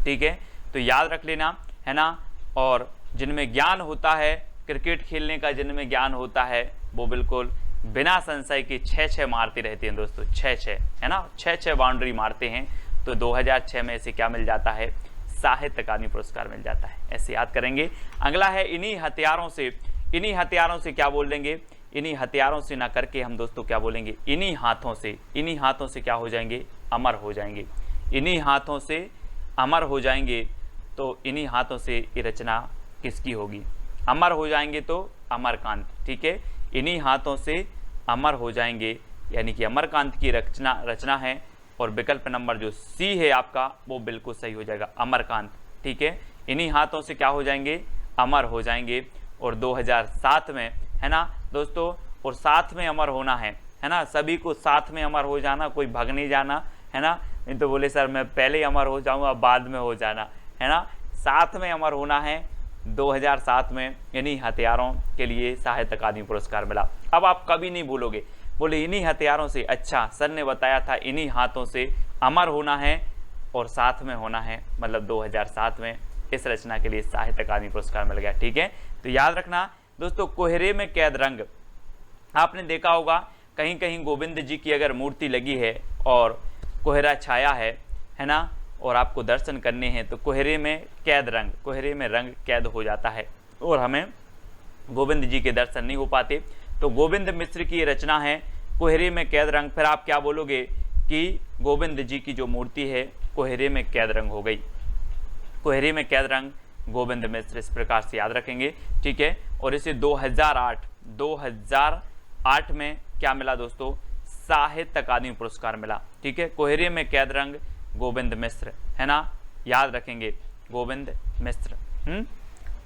ठीक है, तो याद रख लेना, है ना। और जिनमें ज्ञान होता है, क्रिकेट खेलने का जिनमें ज्ञान होता है, वो बिल्कुल बिना संशय के 6 मारते रहते हैं दोस्तों, 6, है ना, 6 बाउंड्री मारते हैं। तो 2006 में इसे क्या मिल जाता है? साहित्य अकादमी पुरस्कार मिल जाता है। ऐसे याद करेंगे। अगला है इन्हीं हथियारों से क्या बोल देंगे? इन्हीं हथियारों से ना करके हम दोस्तों क्या बोलेंगे? इन्हीं हाथों से क्या हो जाएंगे? अमर हो जाएंगे। इन्हीं हाथों से अमर हो जाएंगे। तो इन्हीं हाथों से ये रचना किसकी होगी? अमर हो जाएंगे तो अमरकांत। ठीक है, इन्हीं हाथों से अमर हो जाएंगे, यानी कि अमरकांत की रचना है। और विकल्प नंबर जो सी है आपका वो बिल्कुल सही हो जाएगा, अमरकांत। ठीक है, इन्हीं हाथों से क्या हो जाएंगे? अमर हो जाएंगे। और 2007 में, है ना दोस्तों, और साथ में अमर होना है ना, सभी को साथ में अमर हो जाना, कोई भाग नहीं जाना, है ना। नहीं तो बोले सर मैं पहले अमर हो जाऊंगा बाद में हो जाना, है ना। साथ में अमर होना है। 2007 में इन्हीं हथियारों के लिए साहित्य अकादमी पुरस्कार मिला। अब आप कभी नहीं भूलोगे, बोले इन्हीं हथियारों से, अच्छा सर ने बताया था इन्हीं हाथों से अमर होना है और साथ में होना है, मतलब 2007 में इस रचना के लिए साहित्य अकादमी पुरस्कार मिल गया। ठीक है, तो याद रखना दोस्तों, कोहरे में कैद रंग, आपने देखा होगा कहीं कहीं गोविंद जी की अगर मूर्ति लगी है और कोहरा छाया है ना, और आपको दर्शन करने हैं तो कोहरे में कैद रंग, कोहरे में रंग कैद हो जाता है और हमें गोविंद जी के दर्शन नहीं हो पाते। तो गोविंद मिश्र की रचना है कोहरे में कैद रंग। फिर आप क्या बोलोगे कि गोविंद जी की जो मूर्ति है कोहरे में कैद रंग हो गई, कोहरे में कैद रंग गोविंद मिश्र, इस प्रकार से याद रखेंगे। ठीक है, और इसे 2008 में क्या मिला दोस्तों, साहित्य अकादमी पुरस्कार मिला। ठीक है, कोहरे में कैद रंग गोविंद मिश्र, है ना, याद रखेंगे गोविंद मिश्र।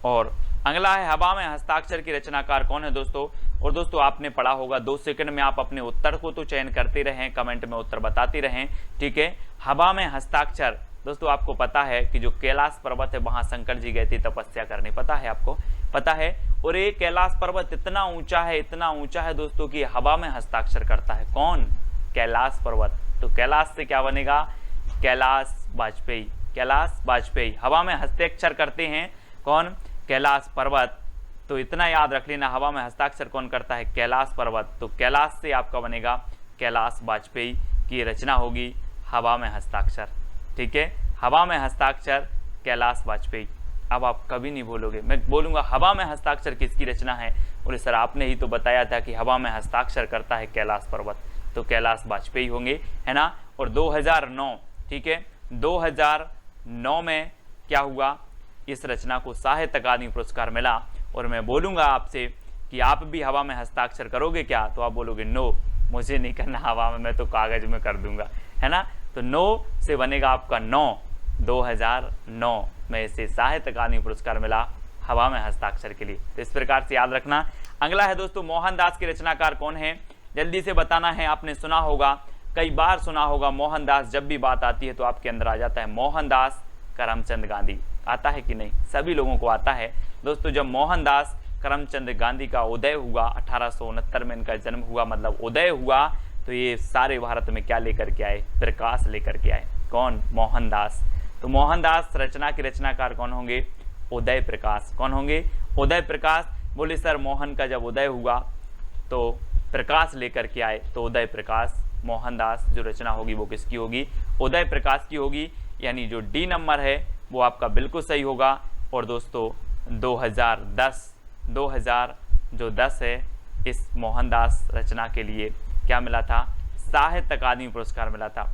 और अगला है हवा में हस्ताक्षर की रचनाकार कौन है दोस्तों। और दोस्तों आपने पढ़ा होगा, 2 सेकंड में आप अपने उत्तर को तो चयन करते रहें, कमेंट में उत्तर बताते रहें। ठीक है, हवा में हस्ताक्षर दोस्तों आपको पता है कि जो कैलाश पर्वत है वहां शंकर जी गए थे तपस्या करने, पता है आपको, पता है। और ये कैलाश पर्वत इतना ऊंचा है, इतना ऊंचा है दोस्तों कि हवा में हस्ताक्षर करता है। कौन, कैलाश पर्वत। तो कैलाश से क्या बनेगा, कैलाश वाजपेयी, कैलाश वाजपेयी हवा में हस्ताक्षर करते हैं। कौन, कैलाश पर्वत। तो इतना याद रख लेना, हवा में हस्ताक्षर कौन करता है, कैलाश पर्वत। तो कैलाश से आपका बनेगा कैलाश वाजपेयी की रचना होगी हवा में हस्ताक्षर। ठीक है, हवा में हस्ताक्षर कैलाश वाजपेयी। अब आप कभी नहीं बोलोगे, मैं बोलूंगा हवा में हस्ताक्षर किसकी रचना है, बोले सर आपने ही तो बताया था कि हवा में हस्ताक्षर करता है कैलाश पर्वत, तो कैलाश वाजपेयी होंगे, है ना। और 2009, ठीक है, 2009 में क्या हुआ, इस रचना को साहित्य अकादमी पुरस्कार मिला। और मैं बोलूंगा आपसे कि आप भी हवा में हस्ताक्षर करोगे क्या, तो आप बोलोगे नो, मुझे नहीं करना हवा में, मैं तो कागज में कर दूंगा, है ना। तो 9 से बनेगा आपका 9, 2009 में इसे साहित्य अकादमी पुरस्कार मिला हवा में हस्ताक्षर के लिए। तो इस प्रकार से याद रखना। अगला है दोस्तों मोहनदास के रचनाकार कौन है, जल्दी से बताना है। आपने सुना होगा, कई बार सुना होगा, मोहनदास जब भी बात आती है तो आपके अंदर आ जाता है मोहनदास करमचंद गांधी। आता है कि नहीं, सभी लोगों को आता है दोस्तों। जब मोहनदास करमचंद गांधी का उदय हुआ 1869 में, इनका जन्म हुआ, मतलब उदय हुआ, तो ये सारे भारत में क्या लेकर के आए, प्रकाश लेकर के आए। कौन, मोहनदास। तो मोहनदास रचना के रचनाकार कौन होंगे, उदय प्रकाश। कौन होंगे, उदय प्रकाश। बोले सर मोहन का जब उदय हुआ तो प्रकाश लेकर के आए, तो उदय प्रकाश। मोहनदास जो रचना होगी वो किसकी होगी, उदय प्रकाश की होगी। यानी जो डी नंबर है वो आपका बिल्कुल सही होगा। और दोस्तों 2010 है, इस मोहनदास रचना के लिए क्या मिला था, साहित्य अकादमी पुरस्कार मिला था।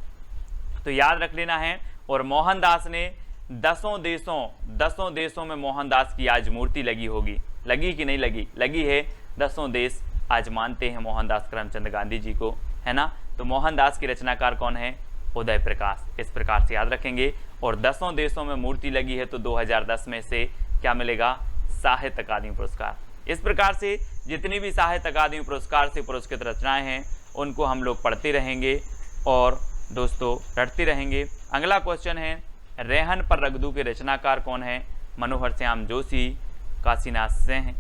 तो याद रख लेना है। और मोहनदास ने 10 देशों में मोहनदास की आज मूर्ति लगी होगी, लगी कि नहीं लगी, लगी है। 10 देश आज मानते हैं मोहनदास करमचंद गांधी जी को, है ना। तो मोहनदास की रचनाकार कौन है, उदय प्रकाश। इस प्रकार से याद रखेंगे। और 10 देशों में मूर्ति लगी है तो 2010 में से क्या मिलेगा, साहित्य अकादमी पुरस्कार। इस प्रकार से जितनी भी साहित्य अकादमी पुरस्कार से पुरस्कृत रचनाएं हैं उनको हम लोग पढ़ते रहेंगे और दोस्तों रटते रहेंगे। अगला क्वेश्चन है, रेहन पर रगदू के रचनाकार कौन है, मनोहर श्याम जोशी, काशीनाथ सिंह,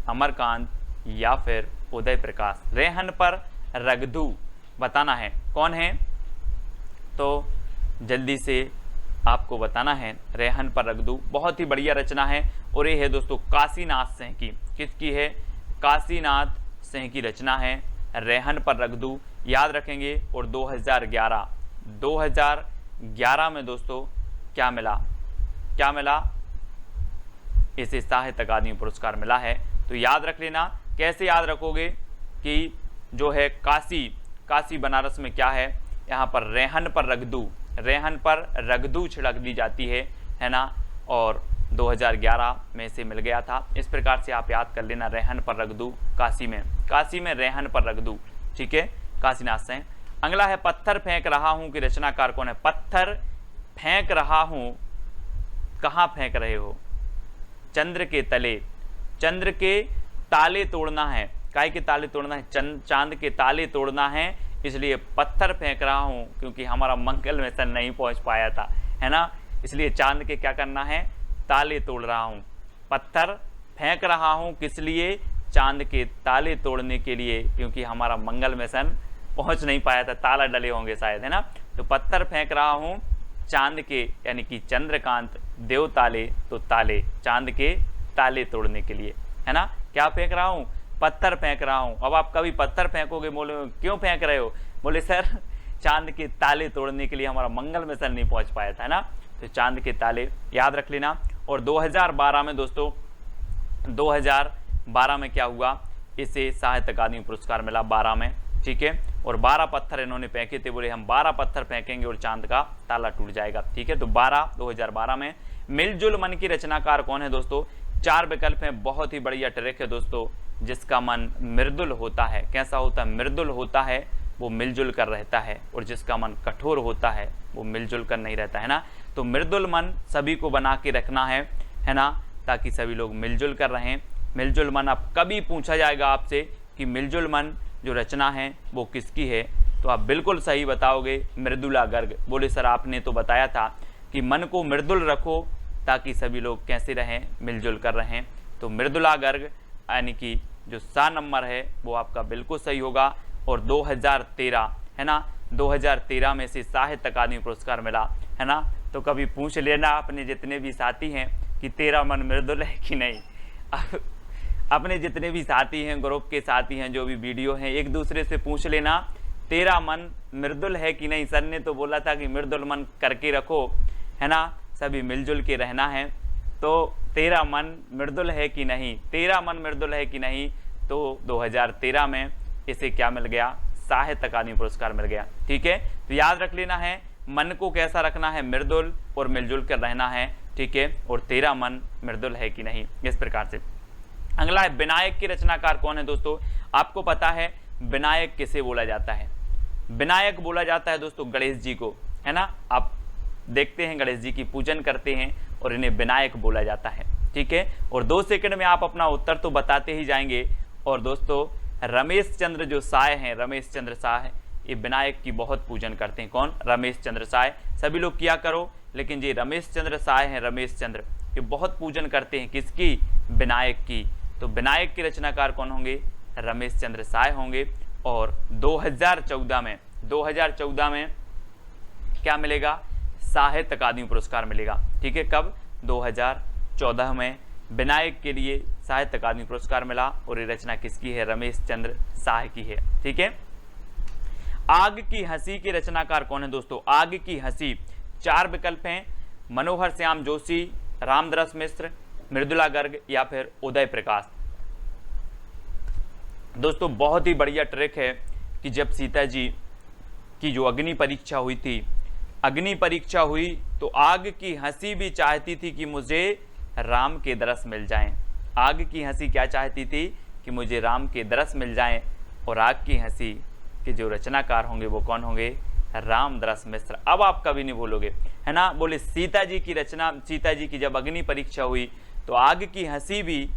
अमरकांत या फिर उदय प्रकाश। रेहन पर रगदू बताना है कौन है, तो जल्दी से आपको बताना है। रेहन पर रगदू बहुत ही बढ़िया रचना है और ये है दोस्तों काशीनाथ सिंह की। किसकी है, काशीनाथ सिंह की रचना है रेहन पर रगदू, याद रखेंगे। और 2011 में दोस्तों क्या मिला, क्या मिला, इसे साहित्य अकादमी पुरस्कार मिला है। तो याद रख लेना। कैसे याद रखोगे कि जो है काशी बनारस में क्या है, यहाँ पर रेहन पर रगदू छिड़क दी जाती है ना। और 2011 में से मिल गया था। इस प्रकार से आप याद कर लेना, रेहन पर रगदू काशी में रेहन पर रगदू, ठीक है, काशीनाथ सिंह। अगला है पत्थर फेंक रहा हूं की रचनाकार कौन है। पत्थर फेंक रहा हूं, कहां फेंक रहे हो, चंद्र के तले, चंद्र के ताले तोड़ना है। काय के ताले तोड़ना है? चांद के ताले तोड़ना है, इसलिए पत्थर फेंक रहा हूं, क्योंकि हमारा मंगल मिशन नहीं पहुंच पाया था, है ना, इसलिए चांद के क्या करना है? ताले तोड़ रहा हूं। पत्थर फेंक रहा हूं किस लिए? चांद के ताले तोड़ने के लिए, क्योंकि हमारा मंगल मिशन पहुंच नहीं पाया था, ताला डले होंगे शायद, है ना। तो पत्थर फेंक रहा हूं चांद के, यानी कि चंद्रकांत देव ताले, तो ताले चांद के ताले तोड़ने के लिए, है ना। क्या फेंक रहा हूं? पत्थर फेंक रहा हूं। अब आप कभी पत्थर फेंकोगे, बोले क्यों फेंक रहे हो? बोले सर चांद के ताले तोड़ने के लिए, हमारा मंगल मिशन नहीं पहुंच पाया था, है ना। तो चांद के ताले याद रख लेना। और 2012 में दोस्तों, 2012 में क्या हुआ? इसे साहित्य अकादमी पुरस्कार मिला 12 में, ठीक है। और 12 पत्थर इन्होंने फेंके थे, बोले हम 12 पत्थर फेंकेंगे और चांद का ताला टूट जाएगा, ठीक है। तो 2012 में। मिलजुल मन की रचनाकार कौन है दोस्तों? 4 विकल्प हैं, बहुत ही बढ़िया ट्रिक है दोस्तों। जिसका मन मृदुल होता है, कैसा होता है? मृदुल होता है, वो मिलजुल कर रहता है, और जिसका मन कठोर होता है वो मिलजुल कर नहीं रहता, है ना। तो मृदुल मन सभी को बना के रखना है ना, ताकि सभी लोग मिलजुल कर रहें। मिलजुल मन, अब कभी पूछा जाएगा आपसे कि मिलजुल मन जो रचना है वो किसकी है, तो आप बिल्कुल सही बताओगे, मृदुला गर्ग। बोले सर आपने तो बताया था कि मन को मृदुल रखो ताकि सभी लोग कैसे रहें? मिलजुल कर रहें। तो मृदुला गर्ग यानी कि जो सा नंबर है वो आपका बिल्कुल सही होगा। और 2013, है ना, 2013 में से साहित्य अकादमी पुरस्कार मिला, है ना। तो कभी पूछ लेना अपने जितने भी साथी हैं कि तेरा मन मृदुल है कि नहीं। अपने जितने भी साथी हैं, ग्रुप के साथी हैं, जो भी वीडियो हैं, एक दूसरे से पूछ लेना तेरा मन मृदुल है कि नहीं। सर ने तो बोला था कि मृदुल मन करके रखो, है ना, सभी मिलजुल के रहना है। तो तेरा मन मृदुल है कि नहीं, तेरा मन मृदुल है कि नहीं। तो 2013 में इसे क्या मिल गया? साहित्य अकादमी पुरस्कार मिल गया, ठीक है। तो याद रख लेना है, मन को कैसा रखना है? मृदुल, और मिलजुल कर रहना है, ठीक है। और तेरा मन मृदुल है कि नहीं, इस प्रकार से। अगला है विनायक की रचनाकार कौन है दोस्तों? आपको पता है विनायक किसे बोला जाता है? विनायक बोला जाता है दोस्तों गणेश जी को, है ना। आप देखते हैं गणेश जी की पूजन करते हैं और इन्हें विनायक बोला जाता है, ठीक है। और 2 सेकंड में आप अपना उत्तर तो बताते ही जाएंगे। और दोस्तों रमेश चंद्र जो साय हैं, रमेश चंद्र साय, ये विनायक की बहुत पूजन करते हैं। कौन? रमेश चंद्र साय। सभी लोग किया करो, लेकिन ये रमेश चंद्र साय हैं, रमेश चंद्र, ये बहुत पूजन करते हैं किसकी? विनायक की। तो विनायक के रचनाकार कौन होंगे? रमेश चंद्र साय होंगे। और 2014 में क्या मिलेगा? साहित्य अकादमी पुरस्कार मिलेगा, ठीक है। कब? 2014 में विनायक के लिए साहित्य अकादमी पुरस्कार मिला। और ये रचना किसकी है? रमेश चंद्र साय की है, ठीक है। आग की हंसी के रचनाकार कौन है दोस्तों? आग की हंसी, 4 विकल्प हैं, मनोहर श्याम जोशी, रामदरस मिश्र, मृदुला गर्ग या फिर उदय प्रकाश। दोस्तों बहुत ही बढ़िया ट्रिक है कि जब सीता जी की जो अग्नि परीक्षा हुई थी, अग्नि परीक्षा हुई तो आग की हंसी भी चाहती थी कि मुझे राम के दरस मिल जाएं। आग की हंसी क्या चाहती थी? कि मुझे राम के दरस मिल जाएं। और आग की हंसी के जो रचनाकार होंगे वो कौन होंगे? रामदरस मिश्र। अब आप कभी नहीं भूलोगे, है ना। बोले सीता जी की रचना, सीता जी की जब अग्नि परीक्षा हुई तो आग की हंसी भी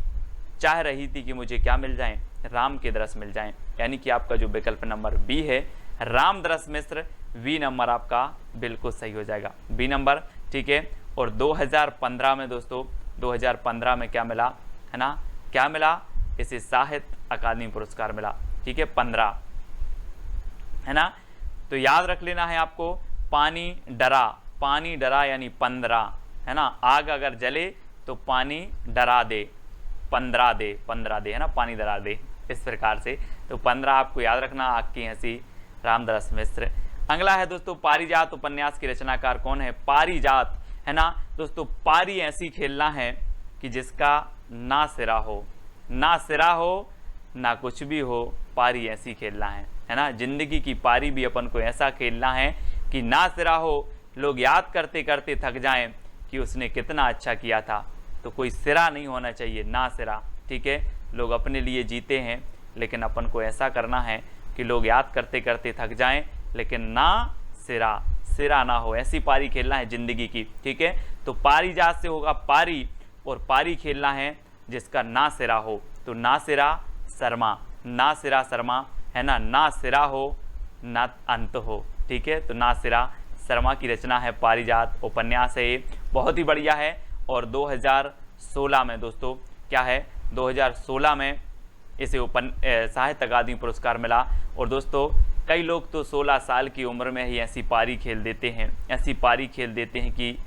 चाह रही थी कि मुझे क्या मिल जाएं? राम के दरस मिल जाएं। यानी कि आपका जो विकल्प नंबर बी है रामदरस मिश्र, बी नंबर आपका बिल्कुल सही हो जाएगा, बी नंबर, ठीक है। और 2015 में दोस्तों, 2015 में क्या मिला, है ना, क्या मिला? इसे साहित्य अकादमी पुरस्कार मिला, ठीक है, 15, है ना। तो याद रख लेना है आपको, पानी डरा यानी 15, है ना। आग अगर जले तो पानी डरा दे, 15 दे, है ना, पानी डरा दे, इस प्रकार से। तो 15 आपको याद रखना, आग की हंसी, रामदरस मिश्र। अगला है दोस्तों पारिजात उपन्यास की रचनाकार कौन है? पारिजात, है ना दोस्तों। पारी ऐसी खेलना है कि जिसका ना सिरा हो, ना सिरा हो ना कुछ भी हो, पारी ऐसी खेलना है ना। जिंदगी की पारी भी अपन को ऐसा खेलना है कि ना सिरा हो, लोग याद करते करते थक जाएं कि उसने कितना अच्छा किया था। तो कोई सिरा नहीं होना चाहिए, ना सिरा, ठीक है। लोग अपने लिए जीते हैं, लेकिन अपन को ऐसा करना है कि लोग याद करते करते थक जाएं, लेकिन ना सिरा ना हो, ऐसी पारी खेलना है जिंदगी की, ठीक है। तो पारिजात से होगा पारी, और पारी खेलना है जिसका ना सिरा हो, तो ना सिरा शर्मा, ना सिरा शर्मा है ना, ना सिरा हो ना अंत हो, ठीक है। तो ना सिरा शर्मा की रचना है पारिजात, उपन्यास है ये, बहुत ही बढ़िया है। और 2016 में दोस्तों क्या है, 2016 में इसे साहित्य अकादमी पुरस्कार मिला। और दोस्तों कई लोग तो 16 साल की उम्र में ही ऐसी पारी खेल देते हैं, ऐसी पारी खेल देते हैं कि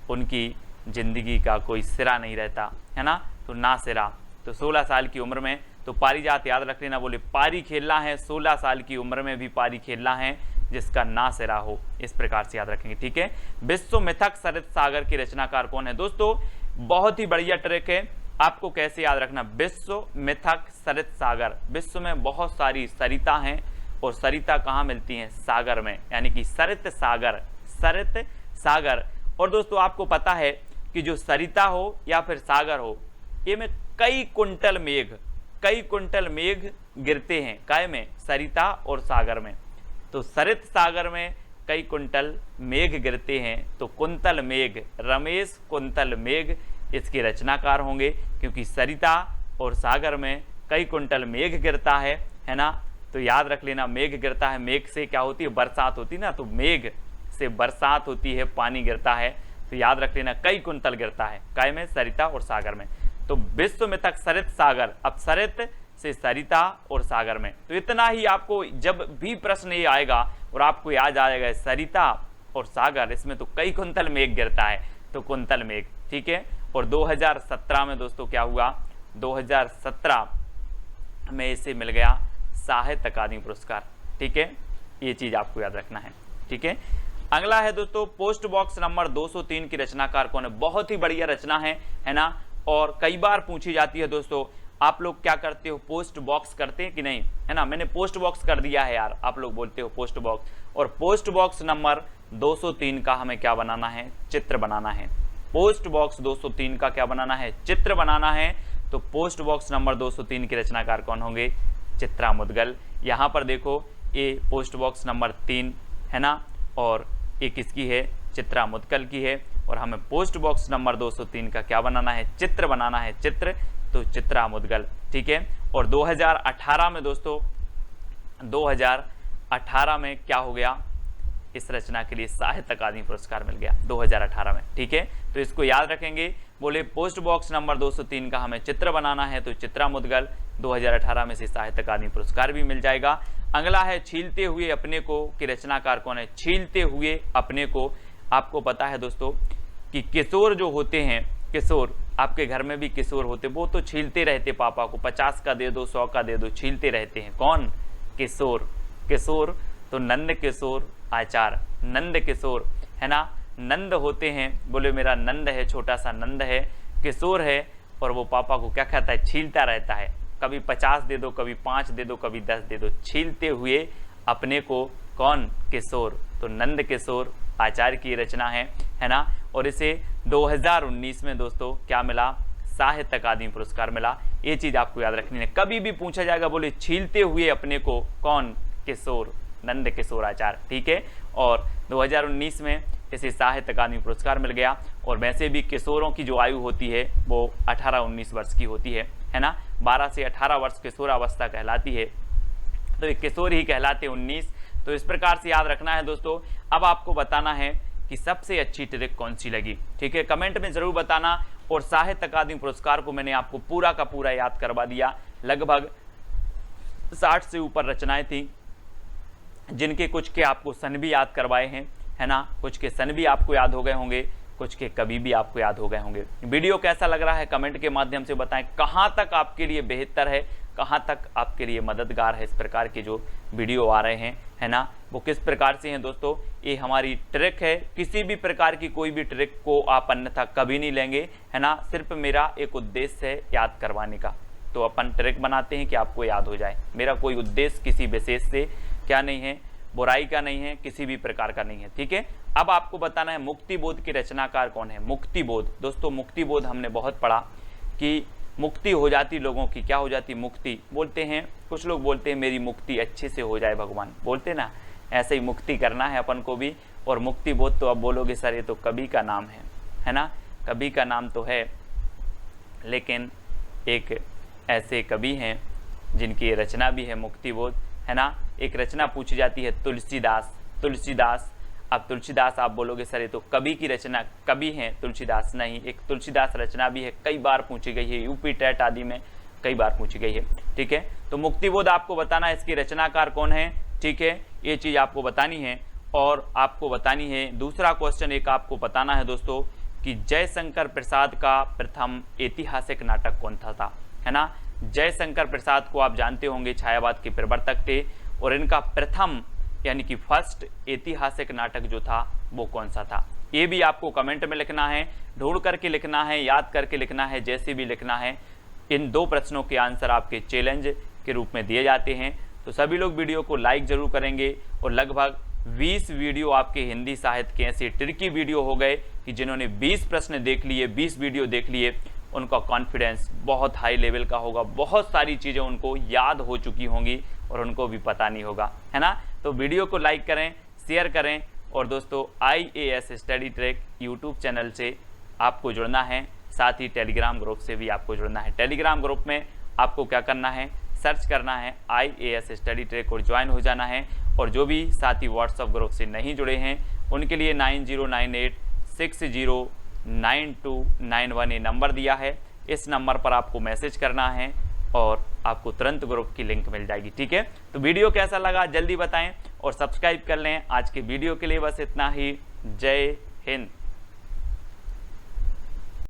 उनकी ज़िंदगी का कोई सिरा नहीं रहता, है ना। तो ना सिरा, तो 16 साल की उम्र में तो पारिजात याद रख लेना, बोले पारी खेलना है 16 साल की उम्र में भी पारी खेलना है जिसका ना सिरा हो, इस प्रकार से याद रखेंगे, ठीक है। विश्व मिथक सरित सागर की रचनाकार कौन है दोस्तों, बहुत ही बढ़िया ट्रिक है, आपको कैसे याद रखना, विश्व मिथक सरित सागर, विश्व में बहुत सारी सरिता हैं और सरिता कहाँ मिलती हैं, सागर में, यानी कि सरित सागर, सरित सागर। और दोस्तों आपको पता है कि जो सरिता हो या फिर सागर हो, ये में कई कुंटल मेघ गिरते हैं, काय में, सरिता और सागर में। तो सरित सागर में कई कुंटल मेघ गिरते हैं, तो कुंतल मेघ, रमेश कुंतल मेघ इसके रचनाकार होंगे, क्योंकि सरिता और सागर में कई कुंटल मेघ गिरता है ना। तो याद रख लेना, मेघ गिरता है, मेघ से क्या होती है, बरसात होती है ना, तो मेघ से बरसात होती है, पानी गिरता है, तो याद रख लेना कई कुंतल गिरता है, काय में, सरिता और सागर में। तो विश्व में तक सरित सागर, अब सरित से सरिता और सागर में, तो इतना ही आपको जब भी प्रश्न ये आएगा और आपको याद आ जाएगा सरिता और सागर, इसमें तो कई कुंतल मेघ गिरता है, तो कुंतल मेघ, ठीक है। और 2017 में दोस्तों क्या हुआ, 2017 में इसे मिल गया साहित्य अकादमी पुरस्कार, ठीक है, ये चीज आपको याद रखना है, ठीक है। अगला है दोस्तों पोस्ट बॉक्स नंबर 203 की रचनाकार कौन है, बहुत ही बढ़िया रचना है ना, और कई बार पूछी जाती है दोस्तों, आप लोग क्या करते हो, पोस्ट बॉक्स करते हैं कि नहीं, है ना, मैंने पोस्ट बॉक्स कर दिया है यार, आप लोग बोलते हो पोस्ट बॉक्स, और पोस्ट बॉक्स नंबर 203 का हमें क्या बनाना है, चित्र बनाना है, पोस्ट बॉक्स 203 का क्या बनाना है, चित्र बनाना है। तो पोस्ट बॉक्स नंबर 203 के रचनाकार कौन होंगे, चित्रा मुदगल। यहाँ पर देखो ये पोस्ट बॉक्स नंबर 3 है ना, और ये किसकी है, चित्रा मुदगल की है, और हमें पोस्ट बॉक्स नंबर 203 का क्या बनाना है, चित्र बनाना है, चित्र, तो चित्रा मुदगल, ठीक है। और 2018 में दोस्तों, 2018 में क्या हो गया, इस रचना के लिए साहित्य अकादमी पुरस्कार मिल गया 2018 में, ठीक है। तो इसको याद रखेंगे, बोले पोस्ट बॉक्स नंबर 203 का हमें चित्र बनाना है, तो चित्रा मुदगल 2018 में से साहित्य अकादमी पुरस्कार भी मिल जाएगा। अगला है छीलते हुए अपने को की रचनाकार कौन है, छीलते हुए अपने को, आपको पता है दोस्तों कि किशोर जो होते हैं, किशोर, आपके घर में भी किशोर होते, वो तो छीलते रहते पापा को, 50 का दे दो, 100 का दे दो, छीलते रहते हैं, कौन, किशोर, किशोर, तो नंद किशोर आचार्य, नंद किशोर है ना, नंद होते हैं, बोले मेरा नंद है, छोटा सा नंद है, किशोर है, और वो पापा को क्या कहता है, छीलता रहता है, कभी 50 दे दो, कभी 5 दे दो, कभी 10 दे दो, छीलते हुए अपने को, कौन, किशोर, तो नंद किशोर आचार्य की रचना है ना। और इसे 2019 में दोस्तों क्या मिला, साहित्य अकादमी पुरस्कार मिला, ये चीज आपको याद रखनी है, कभी भी पूछा जाएगा, बोले छीलते हुए अपने को, कौन, किशोर, नंद किशोर आचार्य, ठीक है। और 2019 में इसे साहित्य अकादमी पुरस्कार मिल गया। और वैसे भी किशोरों की जो आयु होती है वो 18-19 वर्ष की होती है ना, 12 से 18 वर्ष किशोरावस्था कहलाती है, तो ये किशोर ही कहलाते 19। तो इस प्रकार से याद रखना है दोस्तों। अब आपको बताना है कि सबसे अच्छी ट्रिक कौन सी लगी, ठीक है, कमेंट में जरूर बताना। और साहित्य अकादमी पुरस्कार को मैंने आपको पूरा का पूरा याद करवा दिया, लगभग 60 से ऊपर रचनाएं थी, जिनके कुछ के आपको सन भी याद करवाए हैं, है ना, कुछ के सन भी आपको याद हो गए होंगे, कुछ के कवि भी आपको याद हो गए होंगे। वीडियो कैसा लग रहा है कमेंट के माध्यम से बताएं, कहाँ तक आपके लिए बेहतर है, कहाँ तक आपके लिए मददगार है, इस प्रकार के जो वीडियो आ रहे हैं, है ना, वो किस प्रकार से हैं दोस्तों। ये हमारी ट्रिक है, किसी भी प्रकार की कोई भी ट्रिक को आप अन्यथा कभी नहीं लेंगे, है ना, सिर्फ मेरा एक उद्देश्य है याद करवाने का, तो अपन ट्रिक बनाते हैं कि आपको याद हो जाए। मेरा कोई उद्देश्य किसी विशेष से क्या नहीं है, बुराई का नहीं है, किसी भी प्रकार का नहीं है, ठीक है। अब आपको बताना है मुक्तिबोध के रचनाकार कौन है। मुक्तिबोध दोस्तों, मुक्तिबोध हमने बहुत पढ़ा कि मुक्ति हो जाती लोगों की, क्या हो जाती, मुक्ति बोलते हैं, कुछ लोग बोलते हैं मेरी मुक्ति अच्छे से हो जाए भगवान, बोलते ना, ऐसे ही मुक्ति करना है अपन को भी। और मुक्तिबोध तो अब बोलोगे सर ये तो कवि का नाम है ना, कवि का नाम तो है, लेकिन एक ऐसे कवि हैं जिनकी रचना भी है मुक्तिबोध, है ना। एक रचना पूछी जाती है तुलसीदास, तुलसीदास। अब तुलसीदास आप बोलोगे सर ये तो कवि की रचना, कवि हैं तुलसीदास नहीं, एक तुलसीदास रचना भी है, कई बार पूछी गई है, यूपी टेट आदि में कई बार पूछी गई है, ठीक है। तो मुक्तिबोध आपको बताना है, इसकी रचनाकार कौन है, ठीक है, ये चीज़ आपको बतानी है। और आपको बतानी है दूसरा क्वेश्चन एक आपको बताना है दोस्तों कि जयशंकर प्रसाद का प्रथम ऐतिहासिक नाटक कौन था, है ना। जयशंकर प्रसाद को आप जानते होंगे, छायावाद के प्रवर्तक थे, और इनका प्रथम यानी कि फर्स्ट ऐतिहासिक नाटक जो था वो कौन सा था, ये भी आपको कमेंट में लिखना है, ढूंढ करके लिखना है, याद करके लिखना है, जैसे भी लिखना है। इन 2 प्रश्नों के आंसर आपके चैलेंज के रूप में दिए जाते हैं। तो सभी लोग वीडियो को लाइक जरूर करेंगे, और लगभग 20 वीडियो आपके हिंदी साहित्य के ऐसे ट्रिकी वीडियो हो गए कि जिन्होंने 20 प्रश्न देख लिए, 20 वीडियो देख लिए, उनका कॉन्फिडेंस बहुत हाई लेवल का होगा, बहुत सारी चीज़ें उनको याद हो चुकी होंगी और उनको भी पता नहीं होगा, है ना। तो वीडियो को लाइक करें, शेयर करें, और दोस्तों IAS study track YouTube channel से आपको जुड़ना है, साथ ही टेलीग्राम ग्रुप से भी आपको जुड़ना है। टेलीग्राम ग्रुप में आपको क्या करना है, सर्च करना है IAS स्टडी ट्रैक और ज्वाइन हो जाना है। और जो भी साथी व्हाट्सएप ग्रुप से नहीं जुड़े हैं उनके लिए 9098609291 ये नंबर दिया है, इस नंबर पर आपको मैसेज करना है और आपको तुरंत ग्रुप की लिंक मिल जाएगी, ठीक है। तो वीडियो कैसा लगा जल्दी बताएं और सब्सक्राइब कर लें। आज के वीडियो के लिए बस इतना ही। जय हिंद।